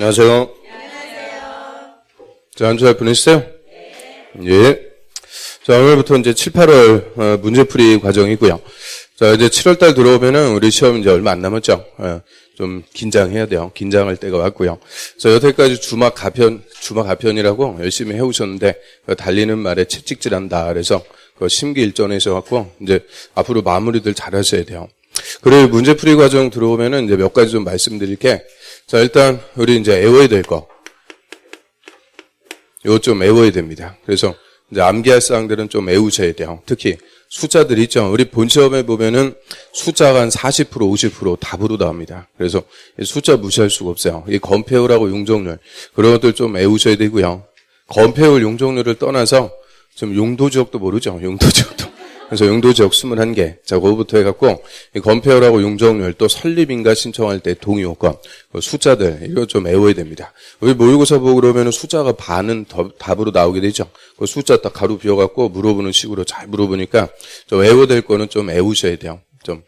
안녕하세요. 자, 한 주 잘 보내셨어요? 예. 자, 오늘부터 이제 7, 8월 문제풀이 과정이고요. 자, 이제 7월달 들어오면은 우리 시험 이제 얼마 안 남았죠? 좀 긴장해야 돼요. 긴장할 때가 왔고요. 그래서 여태까지 주막 가편이라고 열심히 해오셨는데, 달리는 말에 채찍질한다. 그래서 그 심기일전에서 갖고 이제 앞으로 마무리들 잘 하셔야 돼요. 그리고 문제풀이 과정 들어오면은 이제 몇 가지 좀 말씀드릴게. 자, 일단 우리 이제 외워야 될 거. 이거 좀 외워야 됩니다. 그래서 이제 암기할 사항들은 좀 외우셔야 돼요. 특히 숫자들 있죠. 우리 본 시험에 보면은 숫자가 한 40%, 50% 답으로 나옵니다. 그래서 숫자 무시할 수가 없어요. 이 건폐율하고 용적률 그런 것들 좀 외우셔야 되고요. 건폐율, 용적률을 떠나서 좀 용도지역도 모르죠. 용도지역도. 그래서 용도지역 21개. 자, 그거부터 해갖고, 이 건폐율하고 용적률, 또 설립인가 신청할 때 동의요건, 숫자들, 이거 좀 외워야 됩니다. 우리 모의고사 보고 그러면 숫자가 반은 답으로 나오게 되죠. 그 숫자 딱 가로 비워갖고 물어보는 식으로 잘 물어보니까, 좀 외워야 될 거는 좀 외우셔야 돼요. 좀,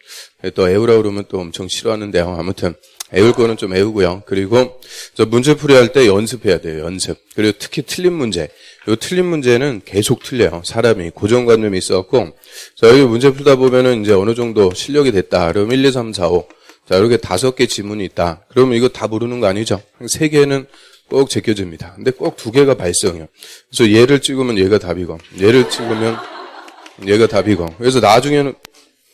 또 외우라고 그러면 또 엄청 싫어하는데요. 아무튼, 외울 거는 좀 외우고요. 그리고, 저 문제풀이 할 때 연습해야 돼요. 연습. 그리고 특히 틀린 문제. 요 틀린 문제는 계속 틀려요. 사람이 고정관념이 있어갖고, 자, 여기 문제 풀다 보면은 이제 어느 정도 실력이 됐다. 그럼 1, 2, 3, 4, 5. 자, 이렇게 5개 지문이 있다. 그러면 이거 다 모르는 거 아니죠? 3개는 꼭 제껴집니다. 근데 꼭 2개가 발성이요. 그래서 얘를 찍으면 얘가 답이고, 얘를 찍으면 얘가 답이고. 그래서 나중에는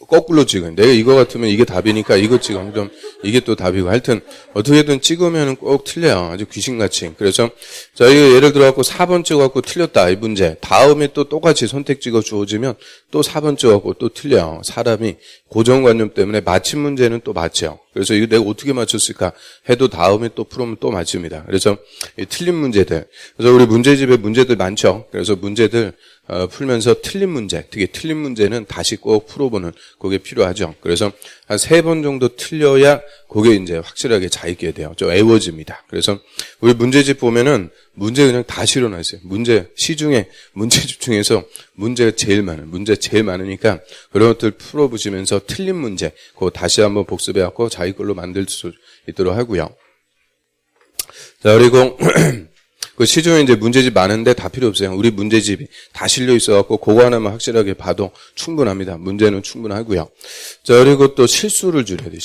거꾸로 찍어요. 내가 이거 같으면 이게 답이니까 이거 찍으면 좀 이게 또 답이고. 하여튼 어떻게든 찍으면 꼭 틀려요. 아주 귀신같이. 그래서 자, 이거 예를 들어갖고 4번 찍어갖고 틀렸다. 이 문제. 다음에 또 똑같이 선택 찍어 주어지면 또 4번 찍어갖고 또 틀려요. 사람이 고정관념 때문에 맞힌 문제는 또 맞죠. 그래서 이거 내가 어떻게 맞췄을까 해도 다음에 또 풀으면 또 맞춥니다. 그래서 이 틀린 문제들. 그래서 우리 문제집에 문제들 많죠. 그래서 문제들 풀면서 틀린 문제, 특히 틀린 문제는 다시 꼭 풀어보는 그게 필요하죠. 그래서 한 3번 정도 틀려야 그게 이제 확실하게 잘 있게 돼요. 좀 외워집니다. 그래서 우리 문제집 보면은 문제 그냥 다 실어놨어요. 문제, 시중에 문제집 중에서 문제가 제일 많으니까 그런 것들 풀어보시면서 틀린 문제, 그거 다시 한번 복습해갖고 자기 걸로 만들 수 있도록 하고요. 자, 그리고 그 시중에 이제 문제집 많은데 다 필요 없어요. 우리 문제집이 다 실려 있어갖고 그거 하나만 확실하게 봐도 충분합니다. 문제는 충분하고요. 자, 그리고 또 실수를 줄여야 돼요.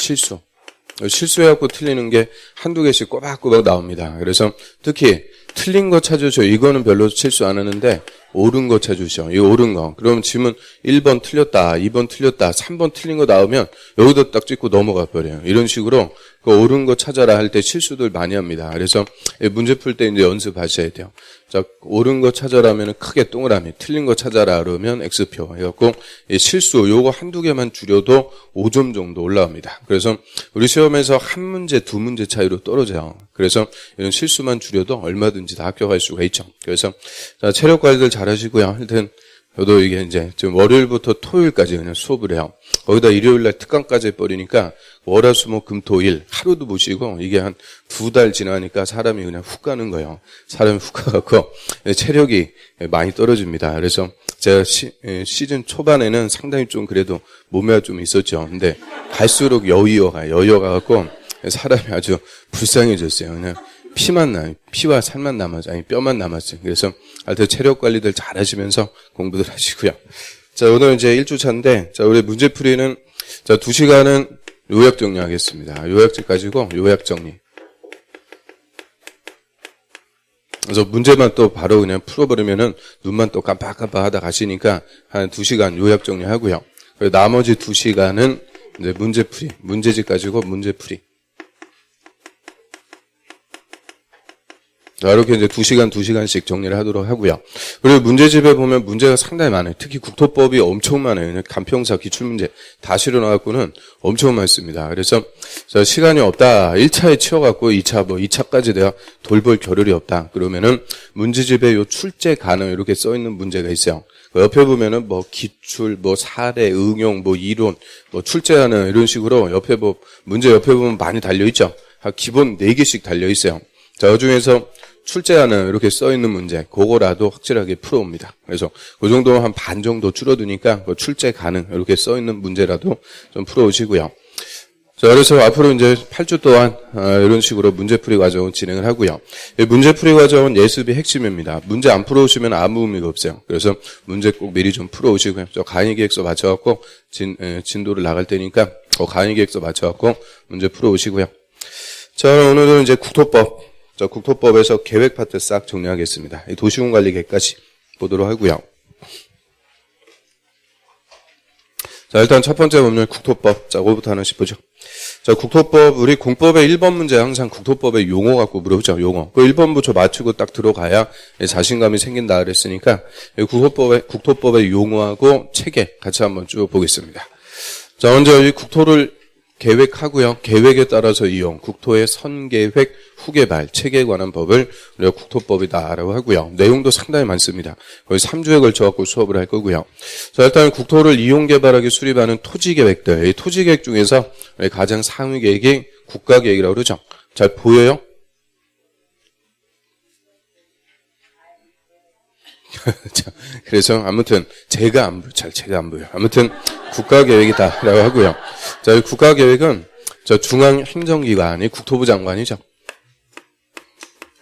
실수해갖고 틀리는 게 한두 개씩 꼬박꼬박 나옵니다. 그래서 특히 틀린 거 찾으셔. 이거는 별로 실수 안 하는데 옳은 거 찾으셔. 이 옳은 거. 그럼 지문 1번 틀렸다, 2번 틀렸다, 3번 틀린 거 나오면 여기다 딱 찍고 넘어가 버려요. 이런 식으로 그 옳은 거 찾아라 할 때 실수들 많이 합니다. 그래서 문제 풀 때 이제 연습하셔야 돼요. 자, 옳은 거 찾아라면 크게 동그라미, 틀린 거 찾아라 그러면 X표 해갖고 실수 요거 한두 개만 줄여도 5점 정도 올라옵니다. 그래서 우리 시험에서 한 문제, 두 문제 차이로 떨어져요. 그래서 이런 실수만 줄여도 얼마든지 다 합격할 수가 있죠. 그래서 자, 체력 관리들 잘 하시고요. 하여튼 저도 이게 이제 지금 월요일부터 토요일까지 그냥 수업을 해요. 거기다 일요일날 특강까지 해버리니까 월화수목금토일 하루도 못 쉬고 이게 한 2달 지나니까 사람이 그냥 훅 가는 거예요. 사람이 훅 가갖고 체력이 많이 떨어집니다. 그래서 제가 시즌 초반에는 상당히 좀 그래도 몸매가 좀 있었죠. 근데 갈수록 여유어가갖고 사람이 아주 불쌍해졌어요. 그냥 피만 나요. 피와 살만 남았어요. 아니, 뼈만 남았어요. 그래서 하여튼 체력 관리들 잘 하시면서 공부들 하시고요. 자, 오늘 이제 1주차인데, 자, 우리 문제풀이는, 자, 2시간은 요약 정리하겠습니다. 요약집 가지고 요약 정리. 그래서 문제만 또 바로 그냥 풀어버리면은 눈만 또 깜빡깜빡 하다 가시니까 한 2시간 요약 정리하고요. 그리고 나머지 2시간은 이제 문제풀이, 문제집 가지고 문제풀이. 자, 이렇게 이제 2시간씩 정리를 하도록 하고요. 그리고 문제집에 보면 문제가 상당히 많아요. 특히 국토법이 엄청 많아요. 간평사 기출문제 다 실어놔갖고는 엄청 많습니다. 그래서 시간이 없다. 1차에 치워갖고 2차까지 내가 돌볼 겨를이 없다. 그러면은 문제집에 요 출제 가능 이렇게 써있는 문제가 있어요. 그 옆에 보면은 뭐 기출, 뭐 사례, 응용, 뭐 이론, 뭐 출제하는 이런 식으로 옆에 문제 옆에 보면 많이 달려있죠. 기본 4개씩 달려있어요. 자, 그 중에서 출제하는 이렇게 써있는 문제, 그거라도 확실하게 풀어옵니다. 그래서 그 정도 한 반 정도 줄어드니까 그 출제 가능 이렇게 써있는 문제라도 좀 풀어오시고요. 자, 그래서 앞으로 이제 8주 동안 이런 식으로 문제풀이 과정을 진행을 하고요. 이 문제풀이 과정은 예습의 핵심입니다. 문제 안 풀어오시면 아무 의미가 없어요. 그래서 문제 꼭 미리 좀 풀어오시고요. 저 강의 계획서 맞춰갖고 진도를 나갈 테니까 강의 계획서 맞춰갖고 문제 풀어오시고요. 자, 오늘은 이제 국토법. 자, 국토법에서 계획 파트 싹 정리하겠습니다. 이 도시군 관리 계획까지 보도록 하고요. 자, 일단 첫 번째 법률 국토법. 자, 그거부터 하나씩 보죠. 자, 국토법, 우리 공법의 1번 문제 항상 국토법의 용어 갖고 물어보죠, 용어. 그 1번부터 맞추고 딱 들어가야 자신감이 생긴다 그랬으니까, 국토법의 용어하고 체계 같이 한번 쭉 보겠습니다. 자, 먼저 이 국토를 계획하고요. 계획에 따라서 이용, 국토의 선계획, 후개발, 체계에 관한 법을 우리가 국토법이다라고 하고요. 내용도 상당히 많습니다. 거의 3주에 걸쳐갖고 수업을 할 거고요. 자, 일단 국토를 이용 개발하기 수립하는 토지계획들, 이 토지계획 중에서 가장 상위 계획이 국가계획이라고 그러죠. 잘 보여요? 자, 그래서 아무튼 제가 안 보여요. 아무튼 국가계획이다라고 하고요. 자, 이 국가계획은 중앙행정기관이 국토부 장관이죠.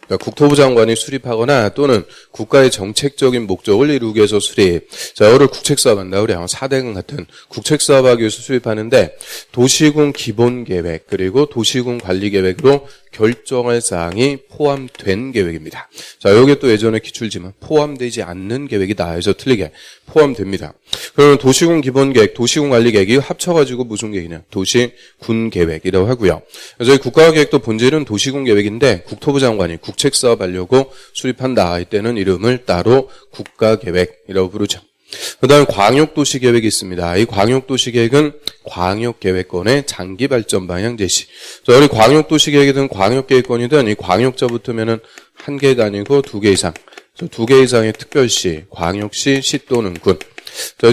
그러니까 국토부 장관이 수립하거나 또는 국가의 정책적인 목적을 이루기 위해서 수립. 자, 이거를 국책사업 한다고 그래요. 4대강 같은 국책사업 하기 위해서 수립하는데 도시군 기본계획 그리고 도시군 관리계획으로 결정할 사항이 포함된 계획입니다. 자, 여기 또 예전에 기출지만 포함되지 않는 계획이다 해서 틀리게 포함됩니다. 그러면 도시군 기본계획, 도시군 관리계획이 합쳐가지고 무슨 계획이냐? 도시군 계획이라고 하고요. 그래서 이 국가계획도 본질은 도시군 계획인데 국토부 장관이 국책사업 하려고 수립한다. 이때는 이름을 따로 국가계획이라고 부르죠. 그 다음에 광역도시계획이 있습니다. 이 광역도시계획은 광역계획권의 장기발전 방향 제시. 자, 우리 광역도시계획이든 광역계획권이든 이 광역자 붙으면은 한 개가 아니고 두 개 이상. 두 개 이상의 특별시, 광역시, 시 또는 군.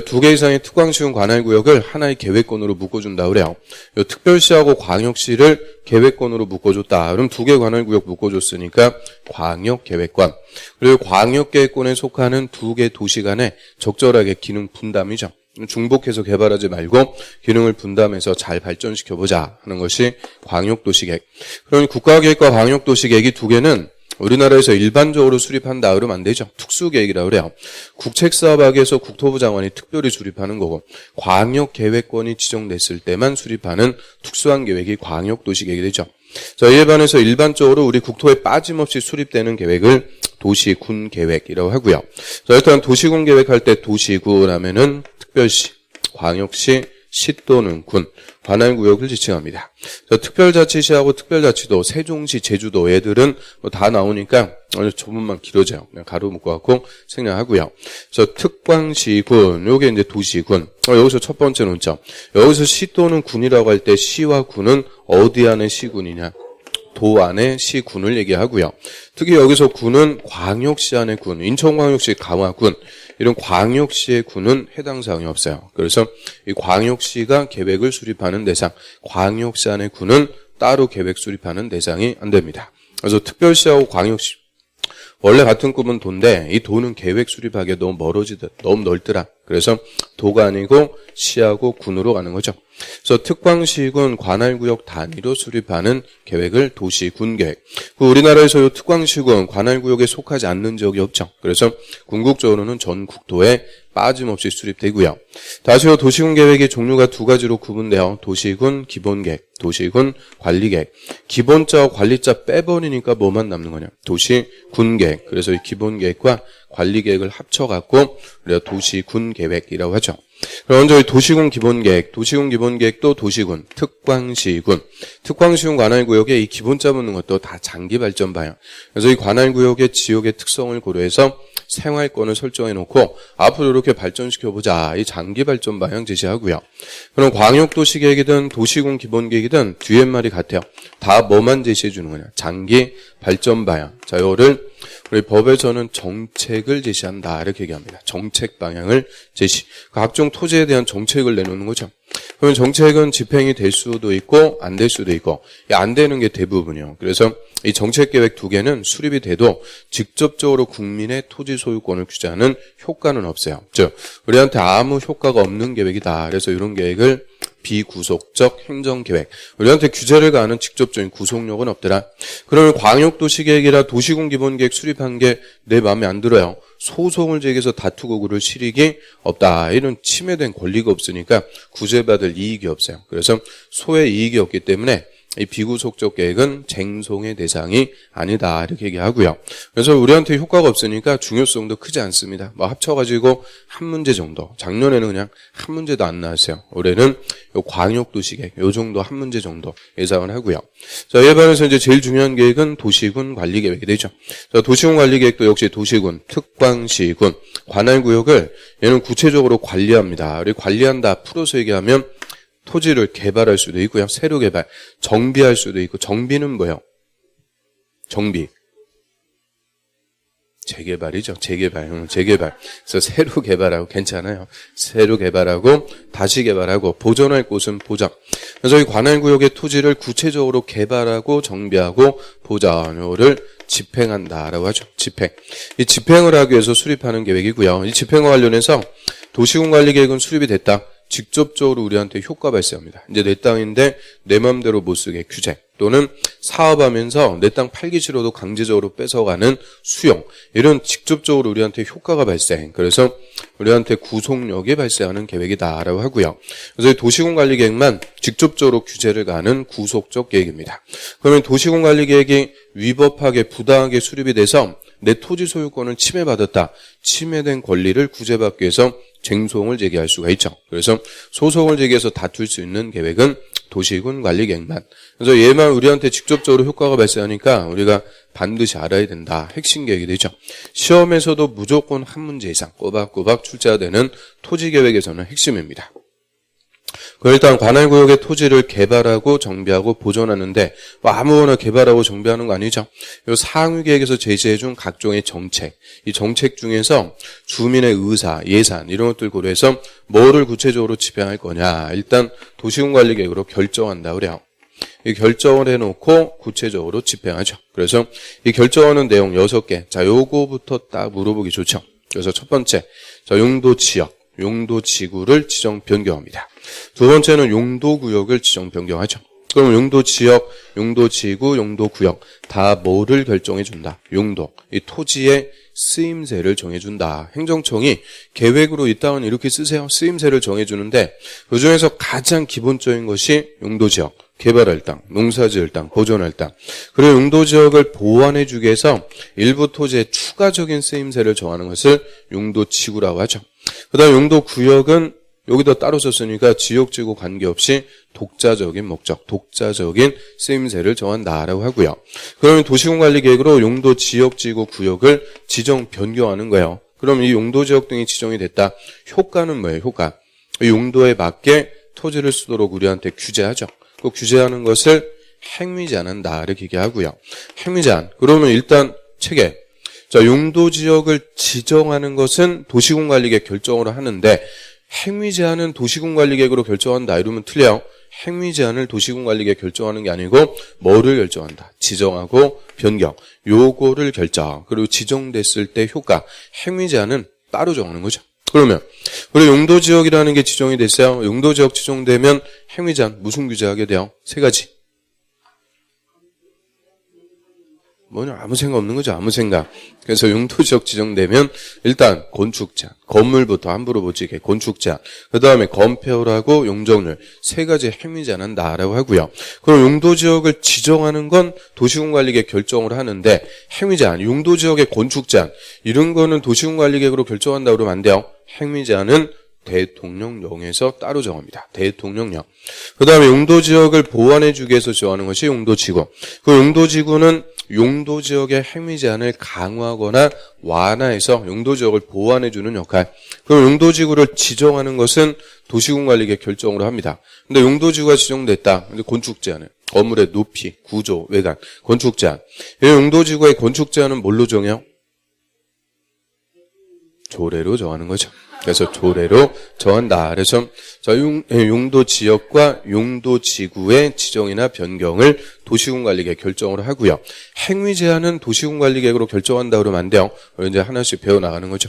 두 개 이상의 특광시군 관할구역을 하나의 계획권으로 묶어준다 그래요. 이 특별시하고 광역시를 계획권으로 묶어줬다. 그럼 두 개 관할구역 묶어줬으니까 광역계획권. 그리고 광역계획권에 속하는 두 개 도시 간에 적절하게 기능 분담이죠. 중복해서 개발하지 말고 기능을 분담해서 잘 발전시켜보자 하는 것이 광역도시계획. 그럼 국가계획과 광역도시계획이 두 개는 우리나라에서 일반적으로 수립한다 그러면 안 되죠. 특수계획이라고 그래요. 국책사업학에서 국토부 장관이 특별히 수립하는 거고 광역계획권이 지정됐을 때만 수립하는 특수한 계획이 광역도시계획이 되죠. 자, 이에 반해서 일반적으로 우리 국토에 빠짐없이 수립되는 계획을 도시군계획이라고 하고요. 자, 일단 도시군 계획할 때 도시군 하면은 특별시, 광역시, 시 또는 군, 관할구역을 지칭합니다. 특별자치시하고 특별자치도, 세종시, 제주도 얘들은 다 나오니까 조문만 길어져요. 그냥 가로 묶어갖고 생략하고요. 그래서 특광시군, 요게 이제 도시군. 여기서 첫 번째 논점. 여기서 시 또는 군이라고 할 때 시와 군은 어디 안에 시군이냐? 도 안에 시군을 얘기하고요. 특히 여기서 군은 광역시 안에 군, 인천광역시 강화군, 이런 광역시의 군은 해당 사항이 없어요. 그래서 이 광역시가 계획을 수립하는 대상, 광역시 안의 군은 따로 계획 수립하는 대상이 안 됩니다. 그래서 특별시하고 광역시, 원래 같은 꿈은 도인데 이 도는 계획 수립하기에 너무 너무 넓더라. 그래서 도가 아니고 시하고 군으로 가는 거죠. 그래서 특광시군 관할구역 단위로 수립하는 계획을 도시군계획. 우리나라에서 이 특광시군 관할구역에 속하지 않는 지역이 없죠. 그래서 궁극적으로는 전 국토에 빠짐없이 수립되고요. 다시 도시군 계획의 종류가 두 가지로 구분돼요. 도시군 기본계획, 도시군 관리계획. 기본자와 관리자 빼버리니까 뭐만 남는 거냐? 도시군계획. 그래서 이 기본계획과 관리계획을 합쳐갖고 우리가 도시군계획이라고 하죠. 그럼 먼저 이 도시군 기본계획, 도시군 기본계획도 도시군, 특광시군, 특광시군 관할구역에 이 기본자 붙는 것도 다 장기발전 방향. 그래서 이 관할구역의 지역의 특성을 고려해서 생활권을 설정해 놓고 앞으로 이렇게 발전시켜보자. 이 장기발전 방향 제시하고요. 그럼 광역도시계획이든 도시군 기본계획이든 뒤에 말이 같아요. 다 뭐만 제시해 주는 거냐? 장기 발전 방향. 자, 이거를 우리 법에서는 정책을 제시한다. 이렇게 얘기합니다. 정책 방향을 제시. 각종 토지에 대한 정책을 내놓는 거죠. 그러면 정책은 집행이 될 수도 있고 안 될 수도 있고 안 되는 게 대부분이요. 그래서 이 정책계획 두 개는 수립이 돼도 직접적으로 국민의 토지 소유권을 규제하는 효과는 없어요. 즉 우리한테 아무 효과가 없는 계획이다. 그래서 이런 계획을 비구속적 행정계획. 우리한테 규제를 가하는 직접적인 구속력은 없더라. 그러면 광역도시계획이라 도시군기본계획 수립한 게 내 마음에 안 들어요. 소송을 제기해서 다투고 그럴 실익이 없다. 이런 침해된 권리가 없으니까 구제받을 이익이 없어요. 그래서 소의 이익이 없기 때문에 이 비구속적 계획은 쟁송의 대상이 아니다. 이렇게 얘기하고요. 그래서 우리한테 효과가 없으니까 중요성도 크지 않습니다. 뭐 합쳐가지고 한 문제 정도. 작년에는 그냥 한 문제도 안 나왔어요. 올해는 요 광역도시계획, 요 정도 한 문제 정도 예상을 하고요. 자, 이에 반해서 이제 제일 중요한 계획은 도시군 관리계획이 되죠. 자, 도시군 관리계획도 역시 도시군, 특광시군, 관할구역을 얘는 구체적으로 관리합니다. 우리 관리한다 풀어서 얘기하면 토지를 개발할 수도 있고요. 새로 개발, 정비할 수도 있고, 정비는 뭐예요? 정비. 재개발이죠. 재개발. 그래서 새로 개발하고 괜찮아요. 새로 개발하고 다시 개발하고 보존할 곳은 보장. 그래서 이 관할구역의 토지를 구체적으로 개발하고 정비하고 보존을 집행한다라고 하죠. 집행. 이 집행을 하기 위해서 수립하는 계획이고요. 이 집행과 관련해서 도시군관리계획은 수립이 됐다. 직접적으로 우리한테 효과 발생합니다. 이제 내 땅인데 내 맘대로 못 쓰게 규제 또는 사업하면서 내 땅 팔기 싫어도 강제적으로 뺏어가는 수용 이런 직접적으로 우리한테 효과가 발생. 그래서 우리한테 구속력이 발생하는 계획이다라고 하고요. 그래서 도시군관리계획만 직접적으로 규제를 가하는 구속적 계획입니다. 그러면 도시군관리계획이 위법하게 부당하게 수립이 돼서 내 토지 소유권을 침해받았다. 침해된 권리를 구제받기 위해서 쟁송을 제기할 수가 있죠. 그래서 소송을 제기해서 다툴 수 있는 계획은 도시군 관리계획만. 그래서 얘만 우리한테 직접적으로 효과가 발생하니까 우리가 반드시 알아야 된다. 핵심 계획이 되죠. 시험에서도 무조건 한 문제 이상 꼬박꼬박 출제가 되는 토지계획에서는 핵심입니다. 일단 관할구역의 토지를 개발하고 정비하고 보존하는데 뭐 아무거나 개발하고 정비하는 거 아니죠. 이 상위계획에서 제시해준 각종의 정책, 이 정책 중에서 주민의 의사, 예산 이런 것들 고려해서 뭐를 구체적으로 집행할 거냐 일단 도시군관리계획으로 결정한다 그래요. 이 결정을 해놓고 구체적으로 집행하죠. 그래서 이 결정하는 내용 6개. 자, 요거부터 딱 물어보기 좋죠. 그래서 첫 번째, 자, 용도지역, 용도지구를 지정 변경합니다. 두 번째는 용도구역을 지정 변경하죠. 그럼 용도지역, 용도지구, 용도구역 다 뭐를 결정해준다. 용도, 이 토지의 쓰임새를 정해준다. 행정청이 계획으로 이 땅은 이렇게 쓰세요. 쓰임새를 정해주는데 그중에서 가장 기본적인 것이 용도지역, 개발할 땅, 농사지을 땅, 보존할 땅. 그리고 용도지역을 보완해주기 위해서 일부 토지의 추가적인 쓰임새를 정하는 것을 용도지구라고 하죠. 그 다음 용도구역은 여기다 따로 썼으니까 지역지구 관계없이 독자적인 목적, 독자적인 쓰임새를 정한다라고 하고요. 그러면 도시군관리계획으로 용도 지역지구 구역을 지정 변경하는 거예요. 그럼 이 용도지역 등이 지정이 됐다. 효과는 뭐예요? 효과. 용도에 맞게 토지를 쓰도록 우리한테 규제하죠. 그 규제하는 것을 행위제한한다 이렇게 얘기하고요. 행위제한. 그러면 일단 체계. 자, 용도지역을 지정하는 것은 도시군관리계획 결정으로 하는데 행위제한은 도시군관리계획으로 결정한다 이러면 틀려요. 행위제한을 도시군관리계획 결정하는 게 아니고 뭐를 결정한다. 지정하고 변경. 요거를 결정. 그리고 지정됐을 때 효과. 행위제한은 따로 정하는 거죠. 그러면 우리 용도지역이라는 게 지정이 됐어요. 용도지역 지정되면 행위제한 무슨 규제하게 돼요? 3가지. 뭐냐 아무 생각 없는 거죠. 아무 생각. 그래서 용도지역 지정되면 일단 건축제한, 건물부터 함부로 못 지게 건축제한, 그 다음에 건폐율하고 용적률 3가지 행위제한한다라고 하고요. 그럼 용도지역을 지정하는 건 도시군관리계획 결정을 하는데 행위제한, 용도지역의 건축제한 이런 거는 도시군관리계획으로 결정한다 그러면 안 돼요. 행위제한은 대통령령에서 따로 정합니다. 대통령령. 그 다음에 용도지역을 보완해주기 위해서 정하는 것이 용도지구. 그 용도지구는 용도지역의 행위제한을 강화하거나 완화해서 용도지역을 보완해주는 역할. 그럼 용도지구를 지정하는 것은 도시군관리계획 결정으로 합니다. 근데 용도지구가 지정됐다. 근데 건축제한을. 건물의 높이, 구조, 외관, 건축제한. 이 용도지구의 건축제한은 뭘로 정해요? 조례로 정하는 거죠. 그래서 조례로 정한다. 그래서 용도지역과 용도지구의 지정이나 변경을 도시군관리계획 결정을 하고요. 행위제한은 도시군관리계획으로 결정한다 그러면 안 돼요. 이제 하나씩 배워나가는 거죠.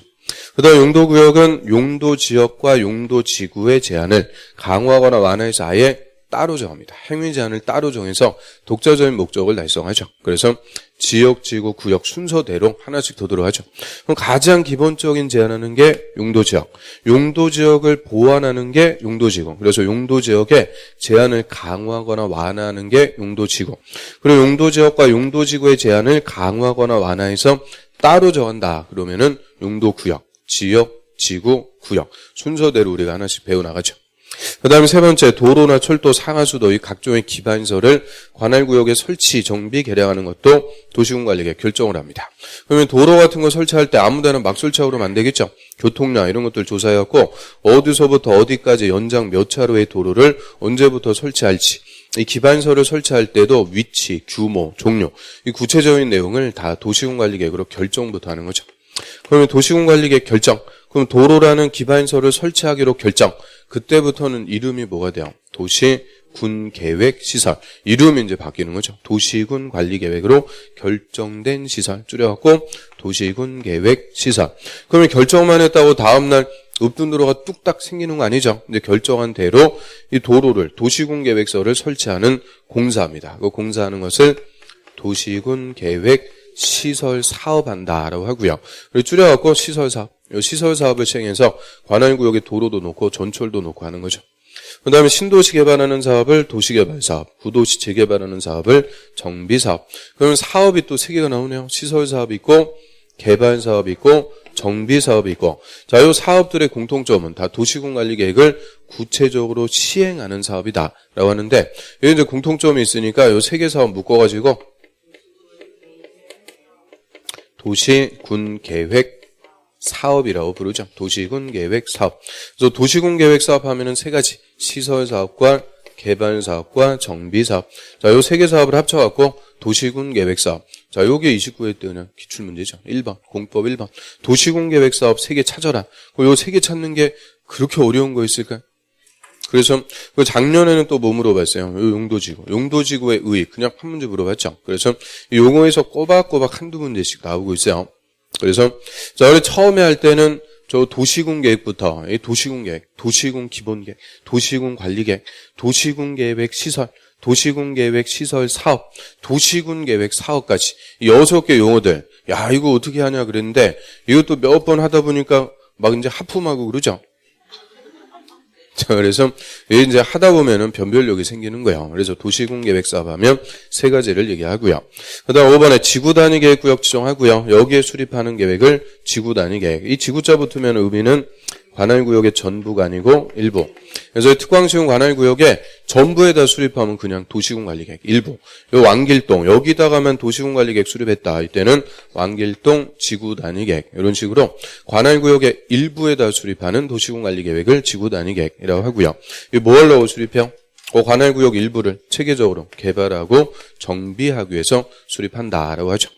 그 다음 용도구역은 용도지역과 용도지구의 제한을 강화하거나 완화해서 아예 따로 정합니다. 행위 제한을 따로 정해서 독자적인 목적을 달성하죠. 그래서 지역, 지구, 구역 순서대로 하나씩 두도록 하죠. 그럼 가장 기본적인 제한하는 게 용도지역. 용도지역을 보완하는 게 용도지구. 그래서 용도지역의 제한을 강화하거나 완화하는 게 용도지구. 그리고 용도지역과 용도지구의 제한을 강화하거나 완화해서 따로 정한다. 그러면은 용도구역, 지역, 지구, 구역 순서대로 우리가 하나씩 배워나가죠. 그 다음에 세 번째, 도로나 철도, 상하수도 이 각종의 기반시설을 관할구역에 설치, 정비, 개량하는 것도 도시군관리계획 결정을 합니다. 그러면 도로 같은 거 설치할 때 아무데나 막 설치하고 그러면 안 되겠죠. 교통량 이런 것들 조사해갖고 어디서부터 어디까지 연장 몇 차로의 도로를 언제부터 설치할지, 이 기반시설을 설치할 때도 위치, 규모, 종류 이 구체적인 내용을 다 도시군관리계획으로 결정부터 하는 거죠. 그러면 도시군관리계획 결정, 그럼 도로라는 기반시설을 설치하기로 결정. 그때부터는 이름이 뭐가 돼요? 도시군계획시설. 이름이 이제 바뀌는 거죠. 도시군관리계획으로 결정된 시설. 줄여갖고 도시군계획시설. 그러면 결정만 했다고 다음날 읍둔 도로가 뚝딱 생기는 거 아니죠? 이제 결정한 대로 이 도로를 도시군계획서를 설치하는 공사입니다. 그 공사하는 것을 도시군계획 시설 사업한다라고 하고요. 그리고 줄여갖고 시설사업. 이 시설사업을 시행해서 관할구역에 도로도 놓고 전철도 놓고 하는 거죠. 그 다음에 신도시 개발하는 사업을 도시개발사업, 구도시 재개발하는 사업을 정비사업. 그러면 사업이 또 세 개가 나오네요. 시설사업이 있고 개발사업이 있고 정비사업이 있고. 자, 이 사업들의 공통점은 다 도시군관리계획을 구체적으로 시행하는 사업이다라고 하는데 여기 이제 공통점이 있으니까 이 세 개 사업 묶어가지고 도시군계획 사업이라고 부르죠. 도시군계획 사업. 그래서 도시군계획 사업 하면은 세 가지. 시설사업과 개발사업과 정비사업. 자, 요 세 개 사업을 합쳐갖고 도시군계획 사업. 자, 요게 29회 때는 기출문제죠. 1번. 공법 1번. 도시군계획 사업 3개 찾아라. 요 3개 찾는 게 그렇게 어려운 거 있을까요? 그래서 작년에는 또 뭐 물어봤어요? 용도지구. 용도지구의 의의. 그냥 한 문제 물어봤죠. 그래서 요거에서 꼬박꼬박 한두 문제씩 나오고 있어요. 그래서 자, 원래 처음에 할 때는 저 도시군 계획부터 이 도시군 계획, 도시군 기본계획, 도시군 관리계획, 도시군 계획 시설, 도시군 계획 시설 사업, 도시군 계획 사업까지 6개 용어들. 야, 이거 어떻게 하냐 그랬는데 이것도 몇 번 하다 보니까 막 이제 하품하고 그러죠. 자, 그래서 이제 하다 보면은 변별력이 생기는 거예요. 그래서 도시군 계획 사업 하면 세 가지를 얘기하고요. 그 다음 5번에 지구 단위 계획 구역 지정하고요. 여기에 수립하는 계획을 지구 단위 계획. 이 지구자 붙으면 의미는 관할구역의 전부가 아니고 일부. 그래서 특광시군 관할구역에 전부에다 수립하면 그냥 도시군관리계획 일부. 요 왕길동 여기다가만 도시군관리계획 수립했다. 이때는 왕길동 지구단위계획 이런 식으로 관할구역의 일부에다 수립하는 도시군관리계획을 지구단위계획이라고 하고요. 이 뭐 하려고 수립해요? 그 관할구역 일부를 체계적으로 개발하고 정비하기 위해서 수립한다라고 하죠.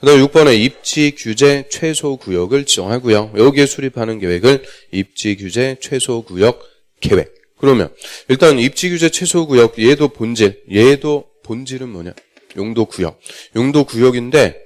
그 다음 6번에 입지규제 최소구역을 지정하고요. 여기에 수립하는 계획을 입지규제 최소구역 계획. 그러면 일단 입지규제 최소구역 얘도 본질은 뭐냐? 용도구역. 용도구역인데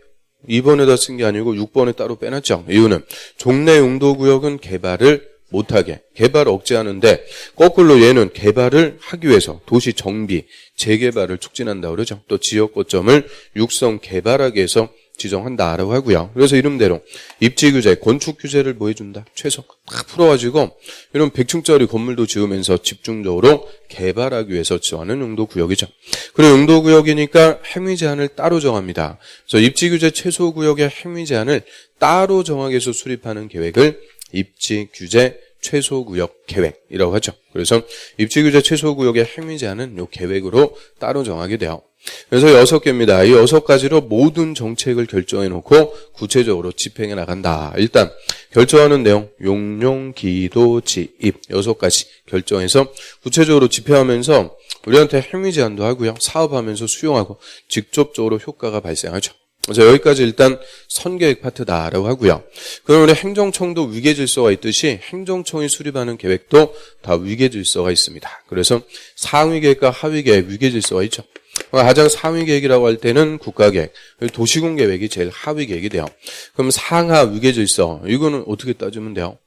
2번에다 쓴 게 아니고 6번에 따로 빼놨죠. 이유는 종래 용도구역은 개발을 못하게 개발 억제하는데 거꾸로 얘는 개발을 하기 위해서 도시 정비, 재개발을 촉진한다 그러죠. 또 지역 거점을 육성 개발하기 위해서 지정한다라고 하고요. 그래서 이름대로 입지규제, 건축규제를 뭐 해준다? 최소 다 풀어가지고 이런 100층짜리 건물도 지으면서 집중적으로 개발하기 위해서 지정하는 용도구역이죠. 그리고 용도구역이니까 행위 제한을 따로 정합니다. 그래서 입지규제 최소구역의 행위 제한을 따로 정하기 위해서 수립하는 계획을 입지규제 최소구역 계획이라고 하죠. 그래서 입지규제 최소구역의 행위 제한은 이 계획으로 따로 정하게 돼요. 그래서 6개입니다. 이 6가지로 모든 정책을 결정해 놓고 구체적으로 집행해 나간다. 일단 결정하는 내용 용용, 기도, 지입 6가지 결정해서 구체적으로 집행하면서 우리한테 행위 제한도 하고요. 사업하면서 수용하고 직접적으로 효과가 발생하죠. 그래서 여기까지 일단 선계획 파트다라고 하고요. 그럼 우리 행정청도 위계질서가 있듯이 행정청이 수립하는 계획도 다 위계질서가 있습니다. 그래서 상위계획과 하위계획 위계질서가 있죠. 가장 상위 계획이라고 할 때는 국가계획, 도시군 계획이 제일 하위 계획이 돼요. 그럼 상하 위계질서, 이거는 어떻게 따지면 돼요?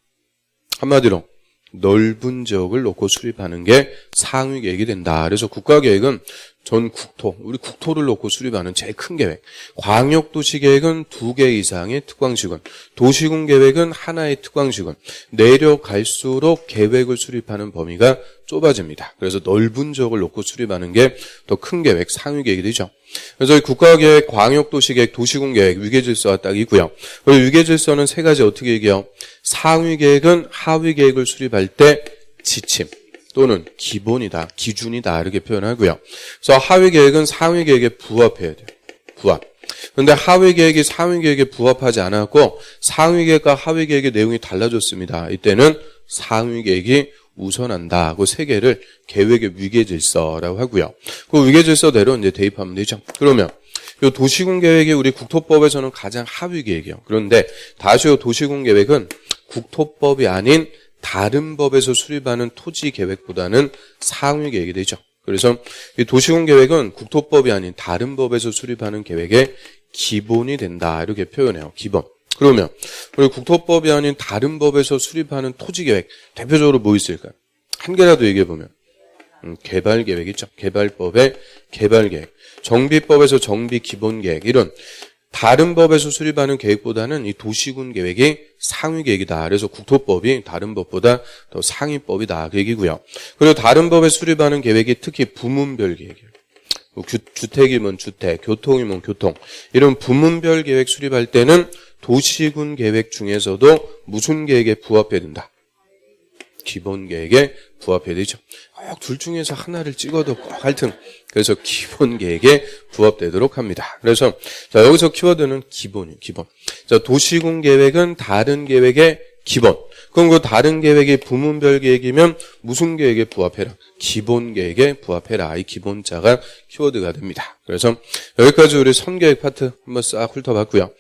한마디로 넓은 지역을 놓고 수립하는 게 상위 계획이 된다. 그래서 국가계획은 전 국토, 우리 국토를 놓고 수립하는 제일 큰 계획. 광역도시계획은 2개 이상의 특광시군, 도시군 계획은 하나의 특광시군. 내려갈수록 계획을 수립하는 범위가 좁아집니다. 그래서 넓은 지역을 놓고 수립하는 게 더 큰 계획, 상위 계획이 되죠. 그래서 이 국가계획, 광역도시계획, 도시군계획, 위계질서가 딱 있고요. 그리고 위계질서는 세 가지 어떻게 얘기해요? 상위 계획은 하위 계획을 수립할 때 지침 또는 기본이다, 기준이다 이렇게 표현하고요. 그래서 하위 계획은 상위 계획에 부합해야 돼요. 부합. 그런데 하위 계획이 상위 계획에 부합하지 않았고 상위 계획과 하위 계획의 내용이 달라졌습니다. 이때는 상위 계획이 우선한다. 그 세 개를 계획의 위계질서라고 하고요. 그 위계질서대로 이제 대입하면 되죠. 그러면 이 도시군 계획이 우리 국토법에서는 가장 하위 계획이에요. 그런데 다시 이 도시군 계획은 국토법이 아닌 다른 법에서 수립하는 토지 계획보다는 상위 계획이 되죠. 그래서 이 도시군 계획은 국토법이 아닌 다른 법에서 수립하는 계획의 기본이 된다. 이렇게 표현해요. 기본. 그러면 우리 국토법이 아닌 다른 법에서 수립하는 토지계획 대표적으로 뭐 있을까요? 한 개라도 얘기해보면 개발계획 있죠. 개발법의 개발계획, 정비법에서 정비기본계획 이런 다른 법에서 수립하는 계획보다는 이 도시군 계획이 상위 계획이다. 그래서 국토법이 다른 법보다 더 상위법이다. 그 얘기고요. 그리고 다른 법에 수립하는 계획이 특히 부문별 계획이에요. 주택이면 주택, 교통이면 교통 이런 부문별 계획 수립할 때는 도시군 계획 중에서도 무슨 계획에 부합해야 된다? 기본 계획에 부합해야 되죠. 꼭 둘 중에서 하나를 찍어도 꼭 하여튼 그래서 기본 계획에 부합되도록 합니다. 그래서 자 여기서 키워드는 기본이에요. 기본. 자 도시군 계획은 다른 계획의 기본. 그럼 그 다른 계획이 부문별 계획이면 무슨 계획에 부합해라? 기본 계획에 부합해라. 이 기본자가 키워드가 됩니다. 그래서 여기까지 우리 선계획 파트 한번 싹 훑어봤고요.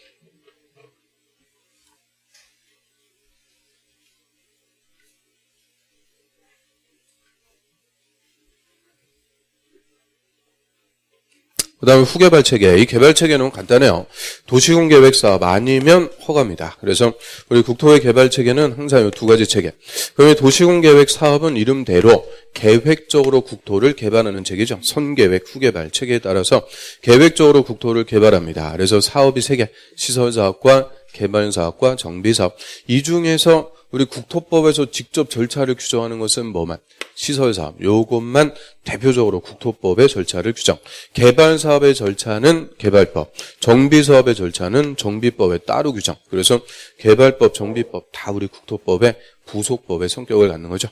그 다음에 후개발 체계. 이 개발 체계는 간단해요. 도시군 계획 사업 아니면 허가입니다. 그래서 우리 국토의 개발 체계는 항상 이 두 가지 체계. 그러면 도시군 계획 사업은 이름대로 계획적으로 국토를 개발하는 체계죠. 선계획, 후개발 체계에 따라서 계획적으로 국토를 개발합니다. 그래서 사업이 세 개. 시설사업과 개발사업과 정비사업. 이 중에서 우리 국토법에서 직접 절차를 규정하는 것은 뭐만? 시설사업. 요것만 대표적으로 국토법의 절차를 규정. 개발사업의 절차는 개발법. 정비사업의 절차는 정비법에 따로 규정. 그래서 개발법, 정비법 다 우리 국토법의 부속법의 성격을 갖는 거죠.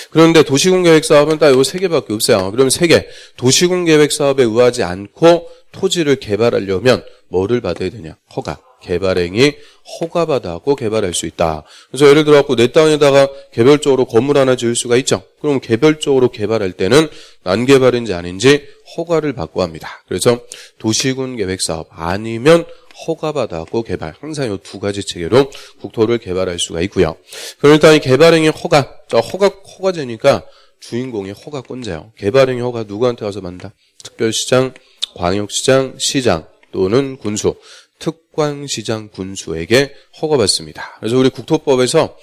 그런데 도시군계획사업은 딱 요 세 개밖에 없어요. 그럼 세 개. 도시군계획사업에 의하지 않고 토지를 개발하려면 뭐를 받아야 되냐? 허가. 개발행위 허가받아갖고 개발할 수 있다. 그래서 예를 들어갖고 내 땅에다가 개별적으로 건물 하나 지을 수가 있죠. 그럼 개별적으로 개발할 때는 난개발인지 아닌지 허가를 받고 합니다. 그래서 도시군 계획사업 아니면 허가받아갖고 개발. 항상 이 두 가지 체계로 국토를 개발할 수가 있고요. 그럼 일단 이 개발행위 허가. 자, 허가제니까 주인공이 허가권자예요. 개발행위 허가 누구한테 가서 받는다? 특별시장, 광역시장, 시장 또는 군수. 특광시장 군수에게 허가받습니다. 그래서 우리 국토법에서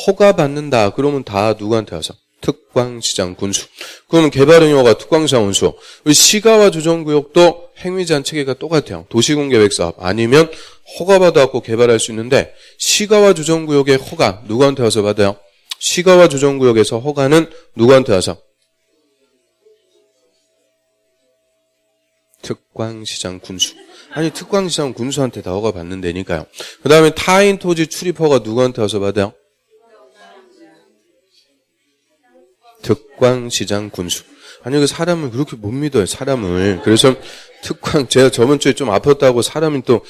허가받는다 그러면 다 누구한테 와서? 특광시장 군수. 그러면 개발행위 허가 특광시장 군수. 우리 시가와 조정구역도 행위제한 체계가 똑같아요. 도시군계획사업 아니면 허가받아갖고 개발할 수 있는데 시가와 조정구역의 허가 누구한테 와서 받아요? 시가와 조정구역에서 허가는 누구한테 와서? 특광시장 군수. 아니 특광시장 군수한테 다 허가 받는 데니까요. 그 다음에 타인 토지 출입 허가 누구한테 와서 받아요? 특광시장 군수. 아니 그 사람을 그렇게 못 믿어요. 사람을. 그래서 제가 저번 주에 좀 아팠다고 사람이 또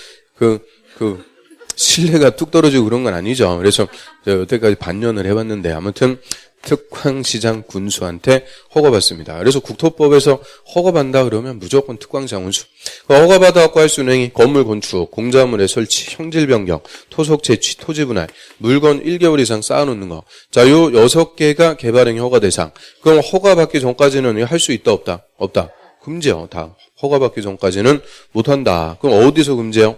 신뢰가 뚝 떨어지고 그런 건 아니죠. 그래서 제가 여태까지 반년을 해봤는데 아무튼 특광시장 군수한테 허가받습니다. 그래서 국토법에서 허가받는다 그러면 무조건 특광시장 군수. 허가받아갖고 할 수 있는 행위, 건물 건축, 공작물의 설치, 형질 변경, 토속 채취, 토지 분할, 물건 1개월 이상 쌓아놓는 거. 자, 요 6개가 개발행위 허가 대상. 그럼 허가받기 전까지는 할 수 있다 없다? 없다. 금지요. 다 허가받기 전까지는 못한다. 그럼 어디서 금지요?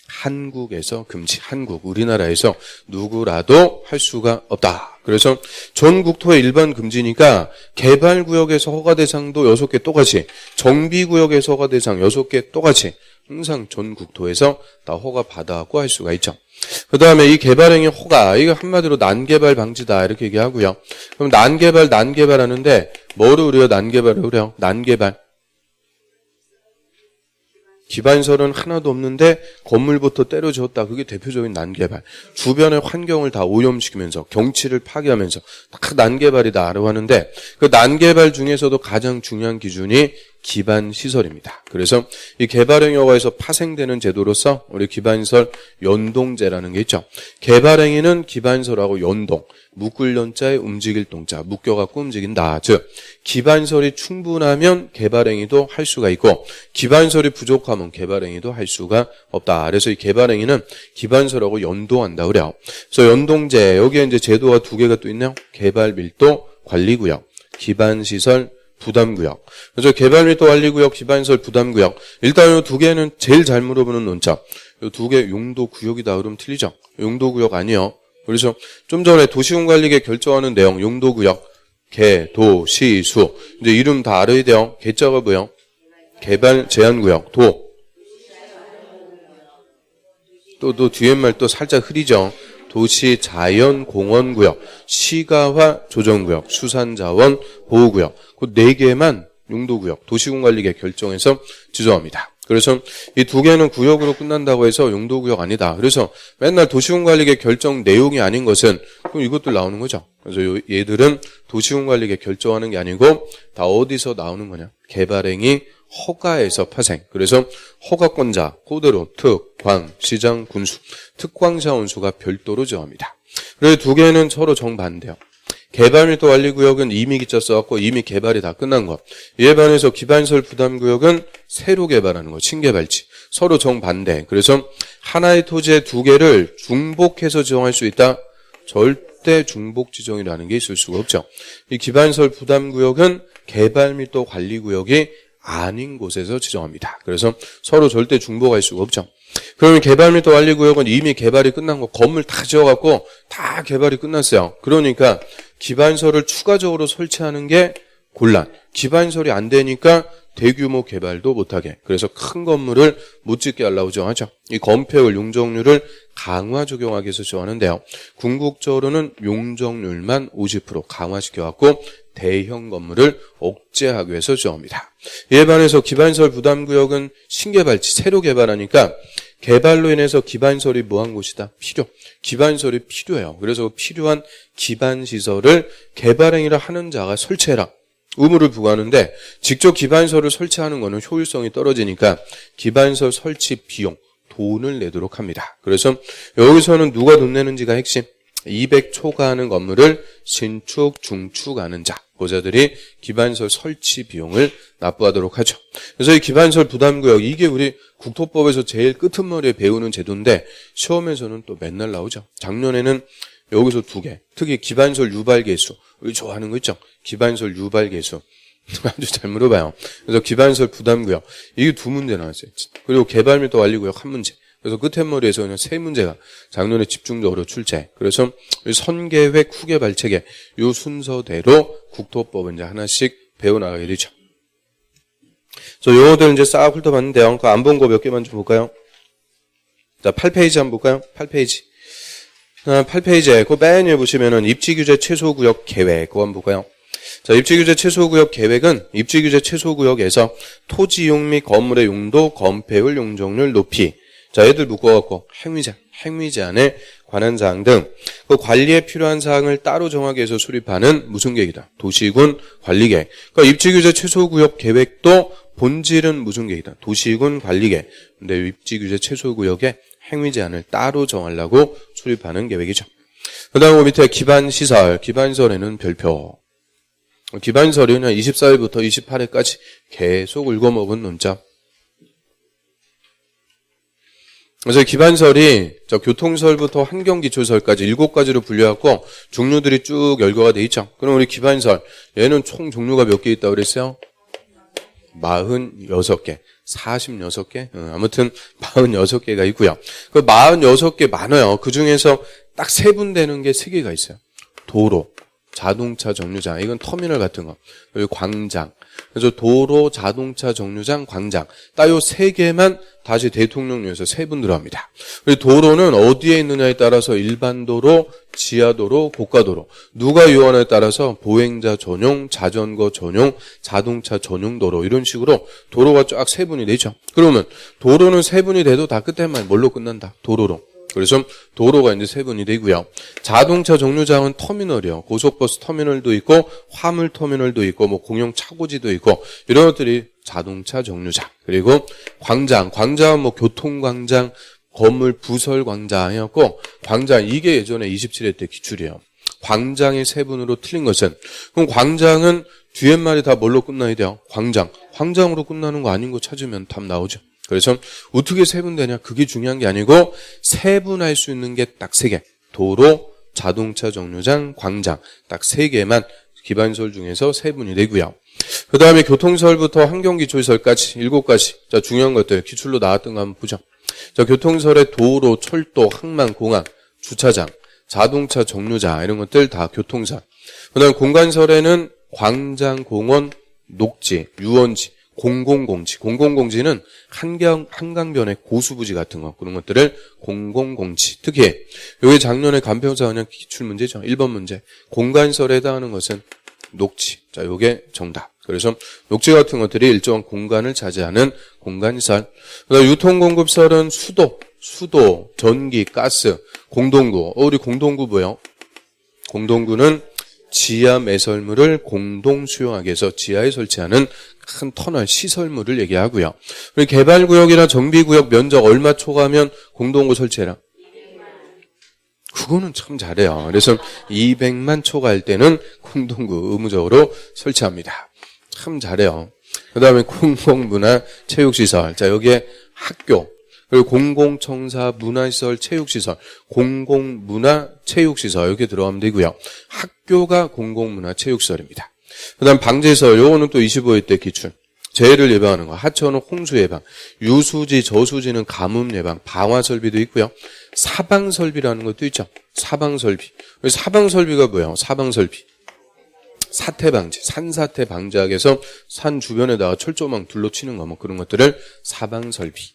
한국에서 금지. 한국, 우리나라에서 누구라도 할 수가 없다. 그래서 전 국토의 일반 금지니까 개발구역에서 허가 대상도 6개 똑같이, 정비구역에서 허가 대상 6개 똑같이 항상 전 국토에서 다 허가 받아갖고 할 수가 있죠. 그 다음에 이 개발행위 허가, 이거 한마디로 난개발 방지다 이렇게 얘기하고요. 그럼 난개발 하는데 뭐를 우려요? 난개발을 우려? 난개발. 기반설은 하나도 없는데 건물부터 때려주었다. 그게 대표적인 난개발. 주변의 환경을 다 오염시키면서 경치를 파괴하면서 다 난개발이다라고 하는데 그 난개발 중에서도 가장 중요한 기준이 기반시설입니다. 그래서 이 개발행위허가에서 파생되는 제도로서 우리 기반시설 연동제라는 게 있죠. 개발행위는 기반시설하고 연동, 묶을 연자에 움직일 동자, 묶여갖고 움직인다. 즉 기반시설이 충분하면 개발행위도 할 수가 있고 기반시설이 부족하면 개발행위도 할 수가 없다. 그래서 이 개발행위는 기반시설하고 연동한다 그래요. 그래서 연동제, 여기에 이제 제도가 2개가 또 있네요. 개발밀도 관리구역, 기반시설 부담구역. 그래서 개발밀도 관리구역, 기반시설 부담구역. 일단 이 2개는 제일 잘 물어보는 논점. 이 2개 용도구역이다 그러면 틀리죠. 용도구역 아니요. 그래서 좀 전에 도시군관리계 결정하는 내용, 용도구역, 개, 도, 시, 수. 이제 이름 다 알아야 돼요. 개자가 뭐예요? 개발 제한구역, 도. 또 뒤에 말 또 살짝 흐리죠. 도시 자연 공원구역, 시가화 조정구역, 수산자원 보호구역. 그 4개만 용도구역, 도시군관리계 결정해서 지정합니다. 그래서 이 2개는 구역으로 끝난다고 해서 용도구역 아니다. 그래서 맨날 도시군관리계 결정 내용이 아닌 것은 그럼 이것들 나오는 거죠. 그래서 얘들은 도시군관리계 결정하는 게 아니고 다 어디서 나오는 거냐. 개발행위 허가에서 파생. 그래서 허가권자, 그대로 특, 광, 시장, 군수, 특광자 원수가 별도로 정합니다. 그래서 2개는 서로 정반대요. 개발밀도 관리구역은 이미 기자 써갖고 이미 개발이 다 끝난 것. 이에 반해서 기반시설 부담구역은 새로 개발하는 거, 신개발지. 서로 정반대. 그래서 하나의 토지의 2개를 중복해서 지정할 수 있다. 절대 중복 지정이라는 게 있을 수가 없죠. 이 기반시설 부담구역은 개발밀도 관리구역이 아닌 곳에서 지정합니다. 그래서 서로 절대 중복할 수가 없죠. 그러면 개발밀도 관리구역은 이미 개발이 끝난 거, 건물 다 지어갖고 다 개발이 끝났어요. 그러니까 기반시설을 추가적으로 설치하는 게 곤란. 기반시설이 안 되니까 대규모 개발도 못하게. 그래서 큰 건물을 못 짓게 하려고 정하죠. 이 건폐율, 용적률을 강화 적용하기 위해서 정하는데요. 궁극적으로는 용적률만 50% 강화시켜갖고 대형 건물을 억제하기 위해서 정합니다. 이에 반해서 기반시설 부담구역은 신개발지, 새로 개발하니까 개발로 인해서 기반시설이 뭐한 곳이다? 필요. 기반시설이 필요해요. 그래서 필요한 기반시설을 개발행위를 하는 자가 설치해라. 의무를 부과하는데 직접 기반시설을 설치하는 것은 효율성이 떨어지니까 기반시설 설치 비용, 돈을 내도록 합니다. 그래서 여기서는 누가 돈 내는지가 핵심. 200 초과하는 건물을 신축, 중축하는 자, 고자들이 기반시설 설치 비용을 납부하도록 하죠. 그래서 이 기반시설 부담구역, 이게 우리 국토법에서 제일 끄트머리에 배우는 제도인데 시험에서는 또 맨날 나오죠. 작년에는 여기서 2개, 특히 기반시설 유발개수, 우리 좋아하는 거 있죠. 기반시설 유발개수. 아주 잘 물어봐요. 그래서 기반시설 부담구역, 이게 2문제 나왔어요. 그리고 개발밀도 관리구역 1문제. 그래서 끝머리에서 그냥 3문제가 작년에 집중적으로 출제. 그래서 선계획, 후개발 체계, 이 순서대로 국토법은 이제 하나씩 배워나가게 되죠. 그래서 요거들 이제 싹 훑어봤는데요. 그 안 본 거 몇 개만 좀 볼까요? 자, 8페이지 한번 볼까요? 8페이지. 8페이지에 그 맨 위에 보시면은 입지규제 최소구역 계획, 그거 한번 볼까요? 자, 입지규제 최소구역 계획은 입지규제 최소구역에서 토지 이용 및 건물의 용도, 건폐율, 용적률 높이. 자, 얘들 묶어갖고 행위 제한에 관한 사항 등 그 관리에 필요한 사항을 따로 정하기 위해서 수립하는 무슨 계획이다? 도시군 관리계획. 그러니까 입지규제 최소구역 계획도 본질은 무슨 계획이다? 도시군 관리계획. 근데 입지규제 최소구역에 행위 제한을 따로 정하려고 수립하는 계획이죠. 그 다음 밑에 기반시설, 기반시설에는 별표. 기반시설은 24일부터 28일까지 계속 읽어먹은 논점. 그래서 기반설이 교통설부터 환경기초설까지 7가지로 분류하고 종류들이 쭉 열거가 돼 있죠. 그럼 우리 기반설, 얘는 총 종류가 몇 개 있다고 그랬어요? 46개, 46개? 아무튼 46개가 있고요. 그 46개 많아요. 그 중에서 딱 세분되는 게 3개가 있어요. 도로, 자동차 정류장, 이건 터미널 같은 거. 그리고 광장. 그래서 도로, 자동차 정류장, 광장. 딱 요 3개만 다시 대통령령에서 세분 들어갑니다. 그리고 도로는 어디에 있느냐에 따라서 일반 도로, 지하도로, 고가도로. 누가 요원에 따라서 보행자 전용, 자전거 전용, 자동차 전용 도로 이런 식으로 도로가 쫙 세분이 되죠. 그러면 도로는 세분이 돼도 다 끝에만 뭘로 끝난다? 도로로. 그래서 도로가 이제 세분이 되고요. 자동차 정류장은 터미널이요. 고속버스 터미널도 있고 화물 터미널도 있고 뭐 공용 차고지도 있고 이런 것들이 자동차 정류장. 그리고 광장은 뭐 교통광장, 건물 부설 광장이었고 광장 이게 예전에 27회 때 기출이에요. 광장의 세분으로 틀린 것은 그럼 광장은 뒤에 말이 다 뭘로 끝나야 돼요? 광장으로 끝나는 거 아닌 거 찾으면 답 나오죠. 그래서 어떻게 세분되냐 그게 중요한 게 아니고 세분할 수 있는 게 딱 3개. 도로, 자동차 정류장, 광장 딱 3개만 기반설 중에서 세분이 되고요. 그 다음에 교통설부터 환경기초설까지 7가지. 자, 중요한 것들 기출로 나왔던 거 한번 보죠. 자, 교통설의 도로, 철도, 항만, 공항, 주차장, 자동차 정류장 이런 것들 다 교통설. 그 다음에 공간설에는 광장, 공원, 녹지, 유원지, 공공공지는 한강변의 고수부지 같은 거 그런 것들을 공공공지. 특히 여기 작년에 간편사 그냥 기출 문제죠. 1번 문제. 공간설에 해당하는 것은 녹지. 자, 요게 정답. 그래서 녹지 같은 것들이 일정한 공간을 차지하는 공간설. 그다음 유통공급설은 수도, 전기, 가스, 공동구. 우리 공동구 뭐예요? 공동구는 지하 매설물을 공동 수용하기 위해서 지하에 설치하는 큰 터널, 시설물을 얘기하고요. 그리고 개발구역이나 정비구역 면적 얼마 초과하면 공동구 설치해라? 그거는 참 잘해요. 그래서 200만 초과할 때는 공동구 의무적으로 설치합니다. 참 잘해요. 그 다음에 공공문화 체육시설. 자, 여기에 학교. 그리고 공공청사 문화시설 체육시설, 공공문화 체육시설 이렇게 들어가면 되고요. 학교가 공공문화 체육시설입니다. 그 다음 방제설, 요거는 또 25회 때 기출. 재해를 예방하는 거, 하천은 홍수 예방, 유수지, 저수지는 가뭄 예방, 방화설비도 있고요. 사방설비라는 것도 있죠. 사방설비. 사방설비가 뭐예요? 사방설비. 사태 방지, 산사태 방지하기 위해서 산 주변에다가 철조망 둘러치는 거, 뭐 그런 것들을 사방설비.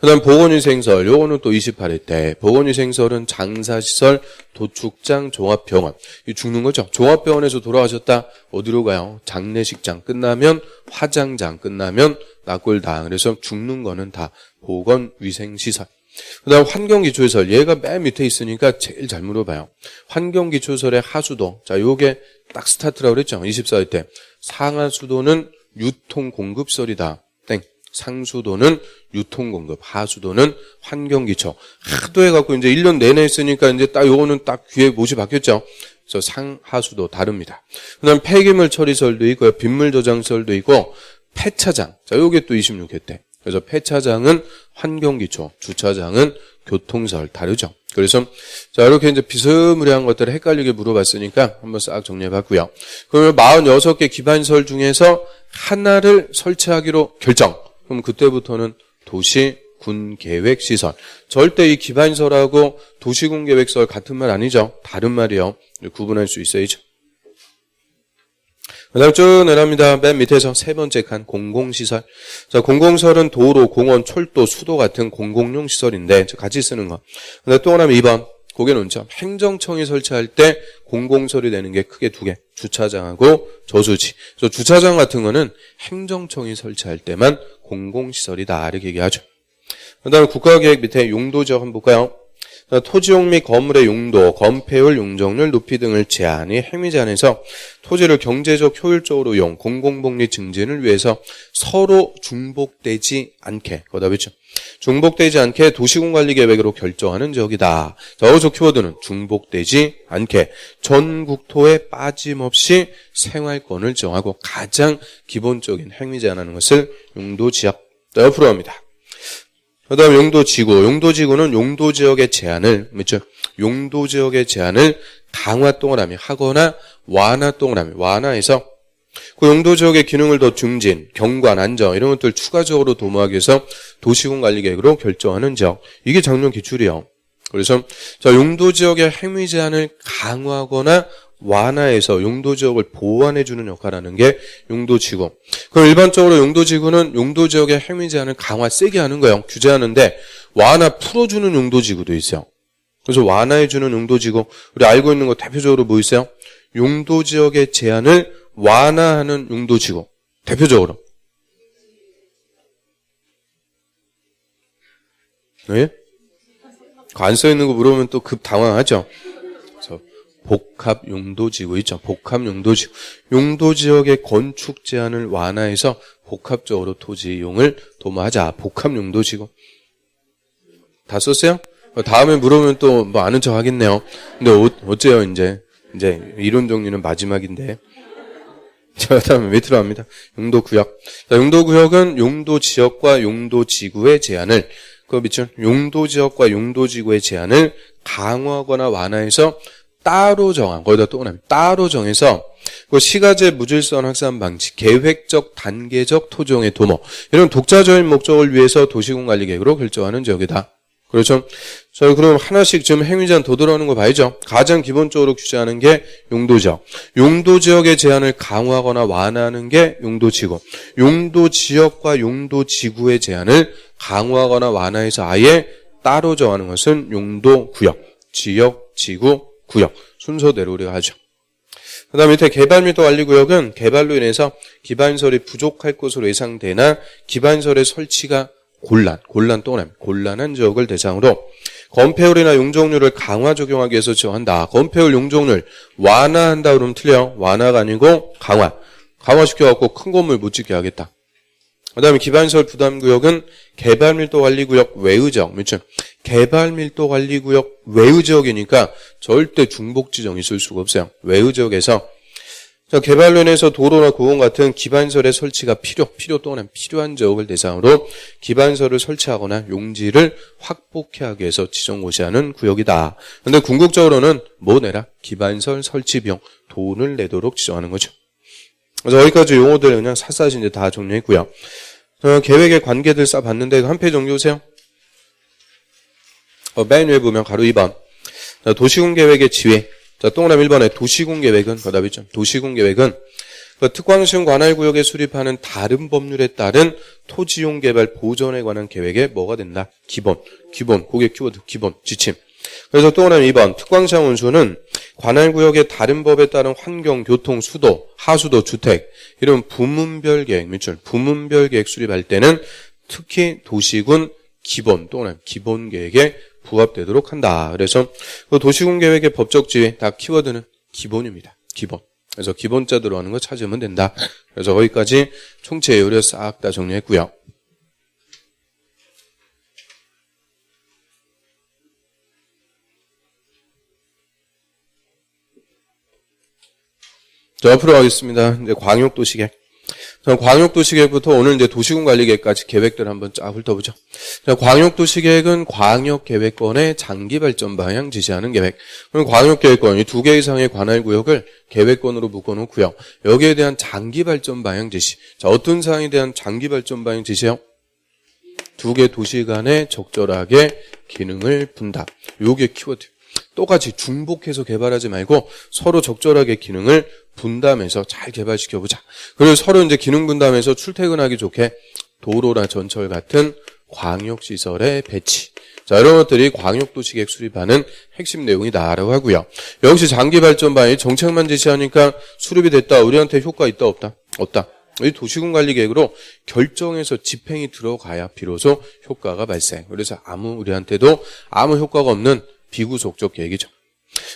그 다음 보건위생설, 요거는 또 28회 때. 보건위생설은 장사시설, 도축장, 종합병원. 이 죽는 거죠. 종합병원에서 돌아가셨다. 어디로 가요? 장례식장 끝나면 화장장 끝나면 낙골당. 그래서 죽는 거는 다 보건위생시설. 그 다음 환경기초시설. 얘가 맨 밑에 있으니까 제일 잘 물어봐요. 환경기초시설의 하수도. 자, 요게 딱 스타트라고 그랬죠. 24회 때. 상하수도는 유통공급설이다. 땡. 상수도는 유통공급, 하수도는 환경기초. 하도 해갖고 이제 1년 내내 했으니까 이제 딱 요거는 딱 귀에 못이 바뀌었죠. 그래서 상하수도 다릅니다. 그 다음 폐기물 처리설도 있고요. 빗물 저장설도 있고, 폐차장. 자, 요게 또 26회 때. 그래서 폐차장은 환경기초, 주차장은 교통설 다르죠. 그래서 자 이렇게 이제 비스무리한 것들을 헷갈리게 물어봤으니까 한번 싹 정리해봤고요. 그러면 46개 기반설 중에서 하나를 설치하기로 결정. 그럼 그때부터는 도시, 군, 계획, 시설. 절대 이 기반설하고 도시군 계획설 같은 말 아니죠. 다른 말이요. 구분할 수 있어야죠. 그 다음 쭉 내려갑니다. 맨 밑에서 세 번째 칸 공공시설. 자, 공공시설은 도로, 공원, 철도, 수도 같은 공공용 시설인데 같이 쓰는 거. 근데 또 하나 2번. 고개 놓죠. 행정청이 설치할 때 공공시설이 되는 게 크게 2개. 주차장하고 저수지. 그래서 주차장 같은 거는 행정청이 설치할 때만 공공시설이다. 이렇게 얘기하죠. 그 다음에 국가계획 밑에 용도지역 한번 볼까요? 토지용 및 건물의 용도, 건폐율, 용적률, 높이 등을 제한이 행위제한에서 토지를 경제적 효율적으로 이용, 공공복리 증진을 위해서 서로 중복되지 않게, 거다 그렇죠? 중복되지 않게 도시군관리계획으로 결정하는 지역이다. 자, 여기서 키워드는 중복되지 않게 전 국토에 빠짐없이 생활권을 정하고 가장 기본적인 행위 제한하는 것을 용도지역. 자, 옆으로 갑니다. 그다음에 용도지구. 용도지구는 용도지역의 제한을, 그렇죠? 용도지역의 제한을 강화 동그라미 하거나 완화 동그라미, 완화해서 그 용도지역의 기능을 더 증진, 경관, 안정 이런 것들 추가적으로 도모하기 위해서 도시군관리계획으로 결정하는 지역. 이게 작년 기출이요. 그래서 자, 용도지역의 행위 제한을 강화하거나 완화해서 용도지역을 보완해주는 역할을 하는 게 용도지구. 그럼 일반적으로 용도지구는 용도지역의 행위 제한을 강화 세게 하는 거예요. 규제하는데 완화 풀어주는 용도지구도 있어요. 그래서 완화해주는 용도지구. 우리 알고 있는 거 대표적으로 뭐 있어요? 용도지역의 제한을 완화하는 용도지구. 대표적으로. 네? 안 써있는 거 물어보면 또 급 당황하죠. 그래서 복합 용도지구 있죠. 복합 용도지구. 용도지역의 건축 제한을 완화해서 복합적으로 토지 이용을 도모하자. 복합 용도지구. 다 썼어요? 다음에 물어보면 또 뭐 아는 척 하겠네요. 근데 어째요, 이제 이론 정리는 마지막인데. 자, 다음에 밑으로 합니다. 용도구역. 자, 용도구역은 용도지역과 용도지구의 제한을, 그 밑줄, 용도지역과 용도지구의 제한을 강화하거나 완화해서 따로 정한, 거기다 또 오나면 따로 정해서 그 시가제 무질서한 확산 방지, 계획적, 단계적 토지용의 도모, 이런 독자적인 목적을 위해서 도시군관리계획으로 결정하는 지역이다. 그렇죠? 자, 그럼 하나씩 지금 행위 제한 더 들어오는 거 봐야죠. 가장 기본적으로 규제하는 게 용도지역. 용도지역의 제한을 강화하거나 완화하는 게 용도지구. 용도지역과 용도지구의 제한을 강화하거나 완화해서 아예 따로 정하는 것은 용도구역. 지역, 지구, 구역. 순서대로 우리가 하죠. 그 다음 밑에 개발 및 관리구역은 개발로 인해서 기반시설이 부족할 것으로 예상되나 기반시설의 설치가 곤란한 지역을 대상으로 건폐율이나 용적률을 강화 적용하기 위해서 지정한다. 건폐율, 용적률 완화한다 그러면 틀려. 완화가 아니고 강화시켜갖고 큰 건물 못 짓게 하겠다. 그 다음에 기반시설 부담구역은 개발밀도관리구역 외의지역. 그렇죠? 개발밀도관리구역 외의지역이니까 절대 중복지정이 있을 수가 없어요. 외의지역에서 자, 개발로 인해서 도로나 공원 같은 기반시설의 설치가 또는 필요한 지역을 대상으로 기반시설을 설치하거나 용지를 확보케 하기 위해서 지정고시하는 구역이다. 그런데 궁극적으로는 뭐 내라? 기반시설 설치 비용, 돈을 내도록 지정하는 거죠. 그래서 여기까지 용어들 그냥 샅샅이 이제 다 정리했고요. 계획의 관계들 쌓아봤는데 한 페이지 정리해주세요. 맨 위에 보면 가로 2번. 도시군계획의 지위. 자, 동그라미 1번에 도시군계획은, 그다음에 도시군계획은 특광시흥 관할구역에 수립하는 다른 법률에 따른 토지용개발 보전에 관한 계획에 뭐가 된다? 기본. 그게 키워드, 기본, 지침. 그래서 동그라미 2번, 특광시흥 운수는 관할구역의 다른 법에 따른 환경, 교통, 수도, 하수도, 주택, 이런 부문별 계획, 부문별 계획 수립할 때는 특히 도시군 기본 계획에 부합되도록 한다. 그래서 그 도시군 계획의 법적 지위 다 키워드는 기본입니다. 기본. 그래서 기본자 들어가는 거 찾으면 된다. 그래서 거기까지 총체 요령 싹 다 정리했고요. 자, 앞으로 가겠습니다. 이제 광역도시계획. 광역도시계획부터 오늘 이제 도시군관리계획까지 계획들 한번 쫙 훑어보죠. 자, 광역도시계획은 광역계획권의 장기발전 방향 지시하는 계획. 그럼 광역계획권, 이 2개 이상의 관할구역을 계획권으로 묶어놓고요. 여기에 대한 장기발전 방향 지시. 자, 어떤 사항에 대한 장기발전 방향 지시요? 2개 도시 간에 적절하게 기능을 분담. 요게 키워드. 똑같이 중복해서 개발하지 말고 서로 적절하게 기능을 분담해서 잘 개발시켜보자. 그리고 서로 이제 기능 분담해서 출퇴근하기 좋게 도로나 전철 같은 광역시설의 배치. 자, 이런 것들이 광역도시계획 수립하는 핵심 내용이다라고 하고요. 역시 장기발전 방향 정책만 제시하니까 수립이 됐다. 우리한테 효과 있다 없다? 없다. 이 도시군관리계획으로 결정해서 집행이 들어가야 비로소 효과가 발생. 그래서 우리한테도 아무 효과가 없는 비구속적 계획이죠.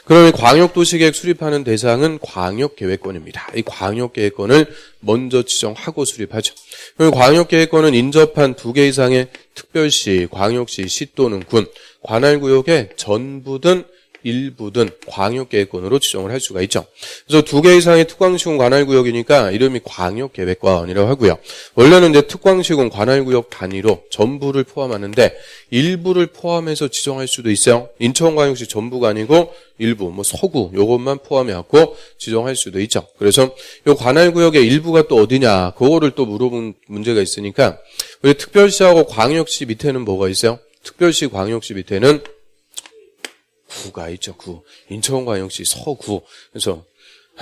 그러면 광역도시계획 수립하는 대상은 광역계획권입니다. 이 광역계획권을 먼저 지정하고 수립하죠. 그럼 광역계획권은 인접한 2개 이상의 특별시, 광역시, 시 또는 군, 관할구역에 전부든 일부든 광역계획권으로 지정을 할 수가 있죠. 그래서 2개 이상의 특광시군 관할구역이니까 이름이 광역계획권이라고 하고요. 원래는 이제 특광시군 관할구역 단위로 전부를 포함하는데 일부를 포함해서 지정할 수도 있어요. 인천광역시 전부가 아니고 일부, 뭐 서구 요것만 포함해갖고 지정할 수도 있죠. 그래서 요 관할구역의 일부가 또 어디냐 그거를 또 물어본 문제가 있으니까 우리 특별시하고 광역시 밑에는 뭐가 있어요? 특별시, 광역시 밑에는 구가 있죠. 구. 인천광역시 서구. 그래서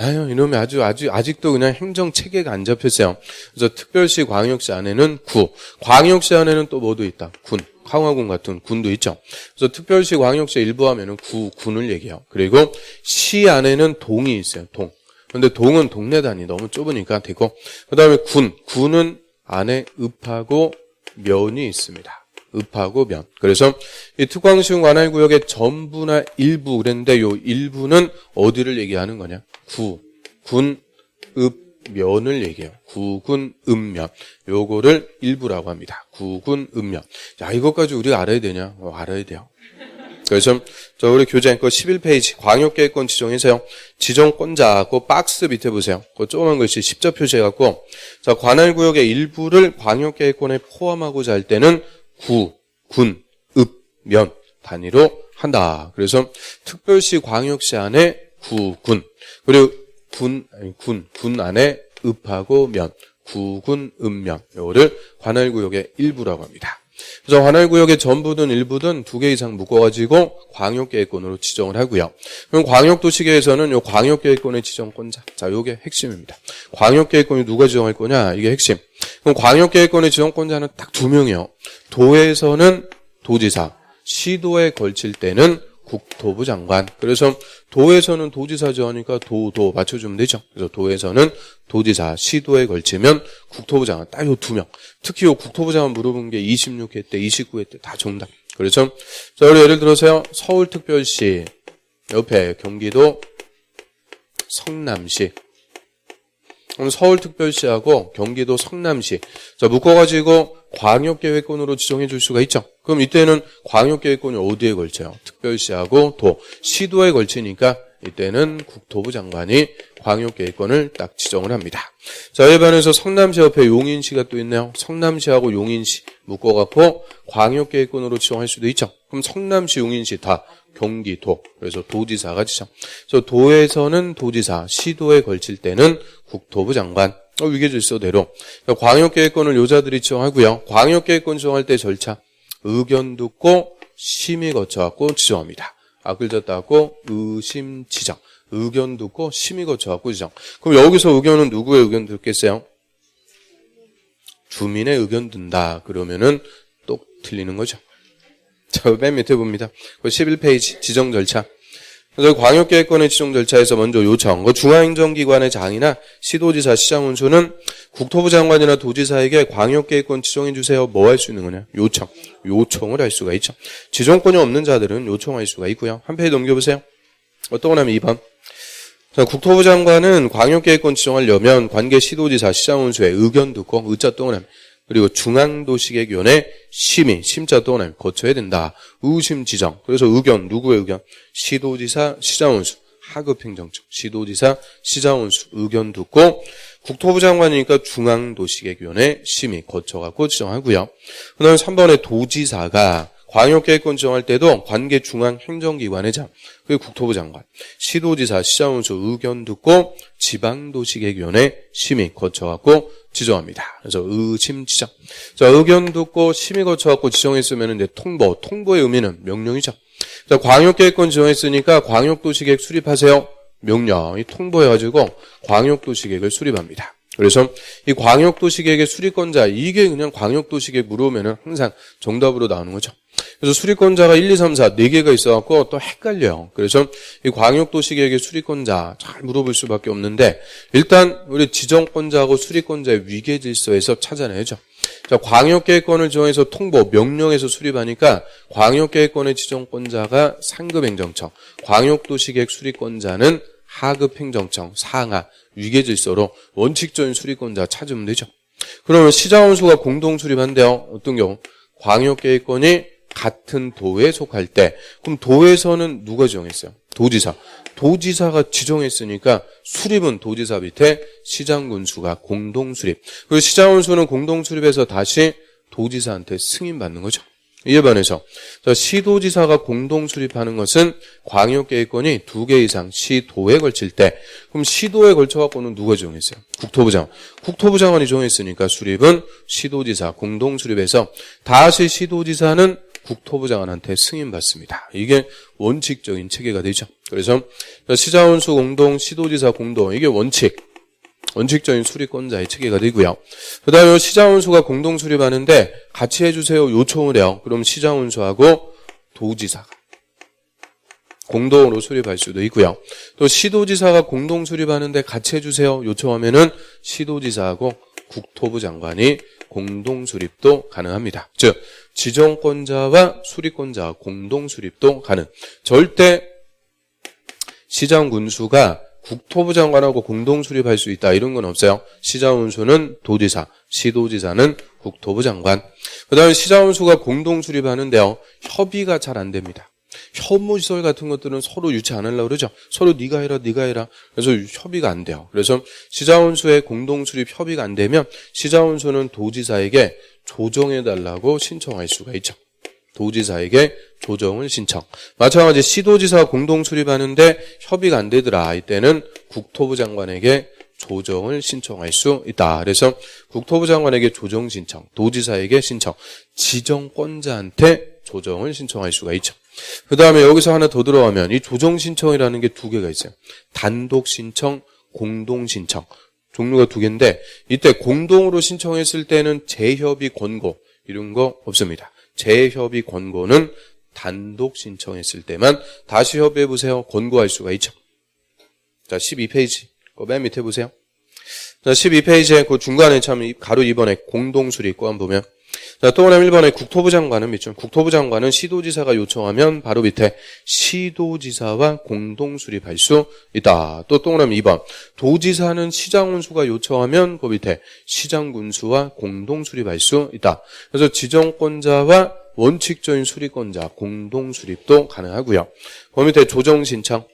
이놈이 아직도 그냥 행정 체계가 안 잡혔어요. 그래서 특별시, 광역시 안에는 구. 광역시 안에는 또 뭐도 있다. 군. 강화군 같은 군도 있죠. 그래서 특별시, 광역시 일부 하면은 군을 얘기해요. 그리고 시 안에는 동이 있어요. 동. 근데 동은 동네 단위 너무 좁으니까 되고. 그 다음에 군은 안에 읍하고 면이 있습니다. 읍하고 면. 그래서 이 특광시군 관할구역의 전부나 일부 그랬는데 요 일부는 어디를 얘기하는 거냐? 군, 읍, 면을 얘기해요. 구군, 읍면. 요거를 일부라고 합니다. 구군, 읍면. 야, 이것까지 우리가 알아야 되냐? 알아야 돼요. 그래서 우리 교재 그 11페이지 광역계획권 지정에서요. 지정권자 그 박스 밑에 보세요. 그 조그만 글씨 십자 표시해갖고 자 관할구역의 일부를 광역계획권에 포함하고자 할 때는 구, 군, 읍, 면 단위로 한다. 그래서 특별시, 광역시 안에 구, 군 그리고 군 안에 읍하고 면, 구군, 읍면 요거를 관할구역의 일부라고 합니다. 그래서 관할구역의 전부든 일부든 2개 이상 묶어가지고 광역계획권으로 지정을 하고요. 그럼 광역도시계에서는 요 광역계획권의 지정권자. 자, 요게 핵심입니다. 광역계획권이 누가 지정할 거냐? 이게 핵심. 그럼 광역계획권의 지정권자는 딱 2명이요. 도에서는 도지사, 시도에 걸칠 때는 국토부 장관. 그래서 도에서는 도지사 정하니까 도 맞춰주면 되죠. 그래서 도에서는 도지사, 시도에 걸치면 국토부 장관. 딱 요 2명. 특히 요 국토부 장관 물어본 게 26회 때, 29회 때 다 정답. 그래서 자, 우리 예를 들어서요. 서울특별시 옆에 경기도 성남시. 그럼 서울특별시하고 경기도 성남시. 자, 묶어가지고 광역계획권으로 지정해 줄 수가 있죠. 그럼 이때는 광역계획권이 어디에 걸쳐요? 특별시하고 도, 시도에 걸치니까 이때는 국토부 장관이 광역계획권을 딱 지정을 합니다. 자, 이에 반해서 성남시 옆에 용인시가 또 있네요. 성남시하고 용인시 묶어갖고 광역계획권으로 지정할 수도 있죠. 그럼 성남시, 용인시 다 경기도. 그래서 도지사가 지정. 그래서 도에서는 도지사, 시도에 걸칠 때는 국토부 장관. 위계질서대로. 그러니까 광역계획권을 요자들이 지정하고요. 광역계획권 지정할 때 절차. 의견 듣고 심의 거쳐갖고 지정합니다. 글자 따고 의심 지정. 의견 듣고 심의 거쳐갖고 지정. 그럼 여기서 의견은 누구의 의견 듣겠어요? 주민의 의견 든다. 그러면은 또 틀리는 거죠. 자, 맨 밑에 봅니다. 11페이지 지정 절차. 그래서 광역계획권의 지정 절차에서 먼저 요청. 중앙행정기관의 장이나 시도지사, 시장원수는 국토부 장관이나 도지사에게 광역계획권 지정해 주세요. 뭐 할 수 있는 거냐? 요청. 요청을 할 수가 있죠. 지정권이 없는 자들은 요청할 수가 있고요. 한 페이지 넘겨보세요. 어떤 거냐면 2번. 자, 국토부 장관은 광역계획권 지정하려면 관계 시도지사, 시장원수의 의견 듣고 의자 동그라미. 그리고 중앙도시계획위원회 심의, 심자 동그라미 거쳐야 된다. 의심 지정. 그래서 의견, 누구의 의견? 시도지사, 시장원수, 하급행정처. 시도지사, 시장원수 의견 듣고 국토부 장관이니까 중앙도시계획위원회 심의 거쳐갖고 지정하고요. 그 다음에 3번에 도지사가 광역계획권 지정할 때도 관계 중앙행정기관의 장, 그리고 국토부 장관, 시도지사, 시장원수 의견 듣고 지방도시계획위원회 심의 거쳐갖고 지정합니다. 그래서 의심 지정. 자, 의견 듣고 심의 거쳐갖고 지정했으면 이제 통보의 의미는 명령이죠. 자, 광역계획권 지정했으니까 광역도시계획 수립하세요. 명령. 이 통보해가지고 광역도시계획을 수립합니다. 그래서 이 광역도시계획의 수립권자, 이게 그냥 광역도시계획 물어보면 항상 정답으로 나오는 거죠. 그래서 수립권자가 1, 2, 3, 4 4개가 있어갖고 또 헷갈려요. 그래서 이 광역도시계획의 수립권자 잘 물어볼 수밖에 없는데 일단 우리 지정권자하고 수립권자의 위계질서에서 찾아내야죠. 자, 광역계획권을 지정해서 통보, 명령해서 수립하니까 광역계획권의 지정권자가 상급행정처, 광역도시계획 수립권자는 하급행정청, 상하, 위계질서로 원칙적인 수립권자 찾으면 되죠. 그러면 시장원수가 공동 수립한대요. 어떤 경우? 광역계획권이 같은 도에 속할 때, 그럼 도에서는 누가 지정했어요? 도지사. 도지사가 지정했으니까 수립은 도지사 밑에 시장군수가 공동수립. 그리고 시장군수는 공동수립해서 다시 도지사한테 승인받는 거죠. 이에 반해서 시도지사가 공동수립하는 것은 광역계획권이 2개 이상 시도에 걸칠 때, 그럼 시도에 걸쳐갖고는 누가 정했어요? 국토부장관. 국토부장관이 정했으니까 수립은 시도지사 공동수립해서 다시 시도지사는 국토부장관한테 승인받습니다. 이게 원칙적인 체계가 되죠. 그래서 시장군수 공동, 시도지사 공동, 이게 원칙적인 수립권자의 체계가 되고요. 그 다음에 시장군수가 공동 수립하는데 같이 해주세요 요청을 해요. 그럼 시장군수하고 도지사가 공동으로 수립할 수도 있고요. 또 시도지사가 공동 수립하는데 같이 해주세요 요청하면은 시도지사하고 국토부 장관이 공동 수립도 가능합니다. 즉 지정권자와 수립권자 공동 수립도 가능. 절대 시장군수가 국토부 장관하고 공동 수립할 수 있다 이런 건 없어요. 시장군수는 도지사, 시도지사는 국토부 장관. 그다음에 시장군수가 공동 수립하는데요. 협의가 잘 안 됩니다. 협무시설 같은 것들은 서로 유치 안 하려고 그러죠. 서로 네가 해라. 그래서 협의가 안 돼요. 그래서 시장군수의 공동 수립 협의가 안 되면 시장군수는 도지사에게 조정해달라고 신청할 수가 있죠. 도지사에게 조정을 신청. 마찬가지 시도지사가 공동 수립하는데 협의가 안 되더라. 이때는 국토부 장관에게 조정을 신청할 수 있다. 그래서 국토부 장관에게 조정 신청, 도지사에게 신청, 지정권자한테 조정을 신청할 수가 있죠. 그 다음에 여기서 하나 더 들어가면 이 조정 신청이라는 게 2개가 있어요. 단독 신청, 공동 신청. 종류가 2개인데 이때 공동으로 신청했을 때는 재협의 권고 이런 거 없습니다. 재협의 권고는 단독 신청했을 때만 다시 협의해보세요. 권고할 수가 있죠. 자, 12페이지. 맨 밑에 보세요. 자, 12페이지에 그 중간에 참 가로 2번에 공동수립 한번 보면. 자, 또 하나 1번에 국토부 장관은 밑줄. 국토부 장관은 시도지사가 요청하면 바로 밑에 시도지사와 공동수립할 수 있다. 또 동그라미 2번. 도지사는 시장군수가 요청하면 그 밑에 시장군수와 공동수립할 수 있다. 그래서 지정권자와 원칙적인 수립권자 공동수립도 가능하고요. 그 밑에 조정신청.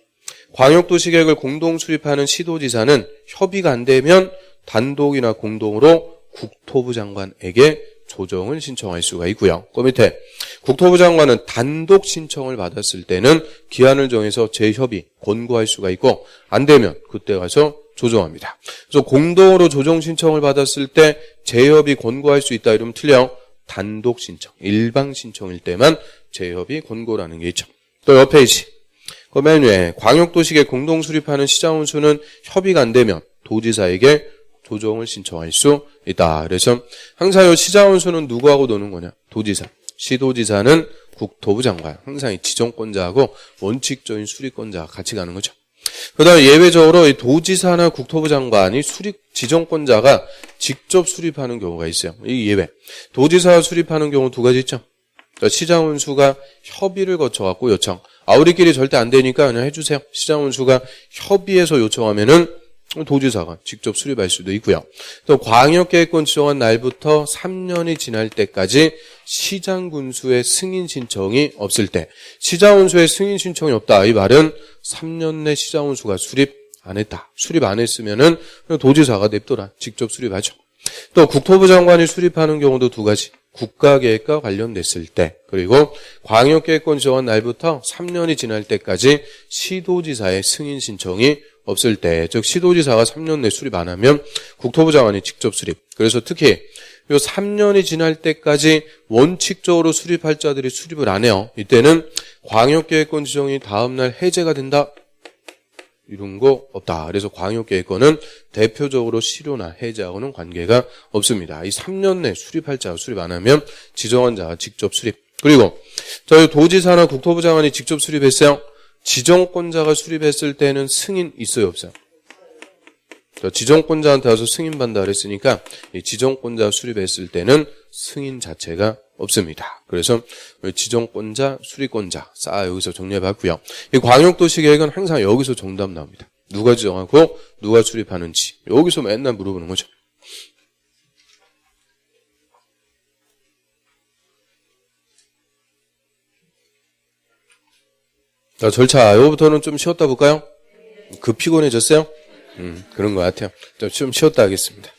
광역도시계획을 공동수립하는 시도지사는 협의가 안 되면 단독이나 공동으로 국토부 장관에게 조정을 신청할 수가 있고요. 그 밑에 국토부 장관은 단독 신청을 받았을 때는 기한을 정해서 재협의, 권고할 수가 있고 안 되면 그때 가서 조정합니다. 그래서 공동으로 조정 신청을 받았을 때 재협의, 권고할 수 있다 이러면 틀려요. 단독 신청, 일방 신청일 때만 재협의, 권고라는 게 있죠. 또 옆 페이지. 그 맨 위에 광역도시계획 공동 수립하는 시장군수는 협의가 안 되면 도지사에게 조정을 신청할 수 있다. 그래서 항상 이 시장군수는 누구하고 노는 거냐? 도지사. 시도지사는 국토부 장관. 항상 이 지정권자하고 원칙적인 수립권자가 같이 가는 거죠. 그 다음에 예외적으로 이 도지사나 국토부 장관이 지정권자가 직접 수립하는 경우가 있어요. 이 예외. 도지사가 수립하는 경우 2가지 있죠. 그러니까 시장군수가 협의를 거쳐갖고 요청. 우리끼리 절대 안 되니까 그냥 해주세요. 시장군수가 협의해서 요청하면은 도지사가 직접 수립할 수도 있고요. 또 광역계획권 지정한 날부터 3년이 지날 때까지 시장군수의 승인 신청이 없을 때, 시장군수의 승인 신청이 없다. 이 말은 3년 내 시장군수가 수립 안 했다. 수립 안 했으면은 도지사가 냅둬라. 직접 수립하죠. 또 국토부 장관이 수립하는 경우도 2가지. 국가계획과 관련됐을 때, 그리고 광역계획권 지정한 날부터 3년이 지날 때까지 시도지사의 승인 신청이 없을 때, 즉 시도지사가 3년 내 수립 안 하면 국토부 장관이 직접 수립. 그래서 특히 요 3년이 지날 때까지 원칙적으로 수립할 자들이 수립을 안 해요. 이때는 광역계획권 지정이 다음날 해제가 된다. 이런 거 없다. 그래서 광역계획권은 대표적으로 실효나 해제하고는 관계가 없습니다. 이 3년 내 수립할 자가 수립 안 하면 지정한 자가 직접 수립. 그리고 저희 도지사나 국토부 장관이 직접 수립했어요. 지정권자가 수립했을 때는 승인 있어요, 없어요? 지정권자한테 와서 승인받는다 그랬으니까 이 지정권자 수립했을 때는 승인 자체가 없습니다. 그래서 지정권자, 수립권자 여기서 정리해봤고요. 이 광역도시계획은 항상 여기서 정답 나옵니다. 누가 지정하고 누가 수립하는지 여기서 맨날 물어보는 거죠. 자, 절차 요거부터는 좀 쉬었다 볼까요? 그 피곤해졌어요? 그런 것 같아요. 좀 쉬었다 하겠습니다.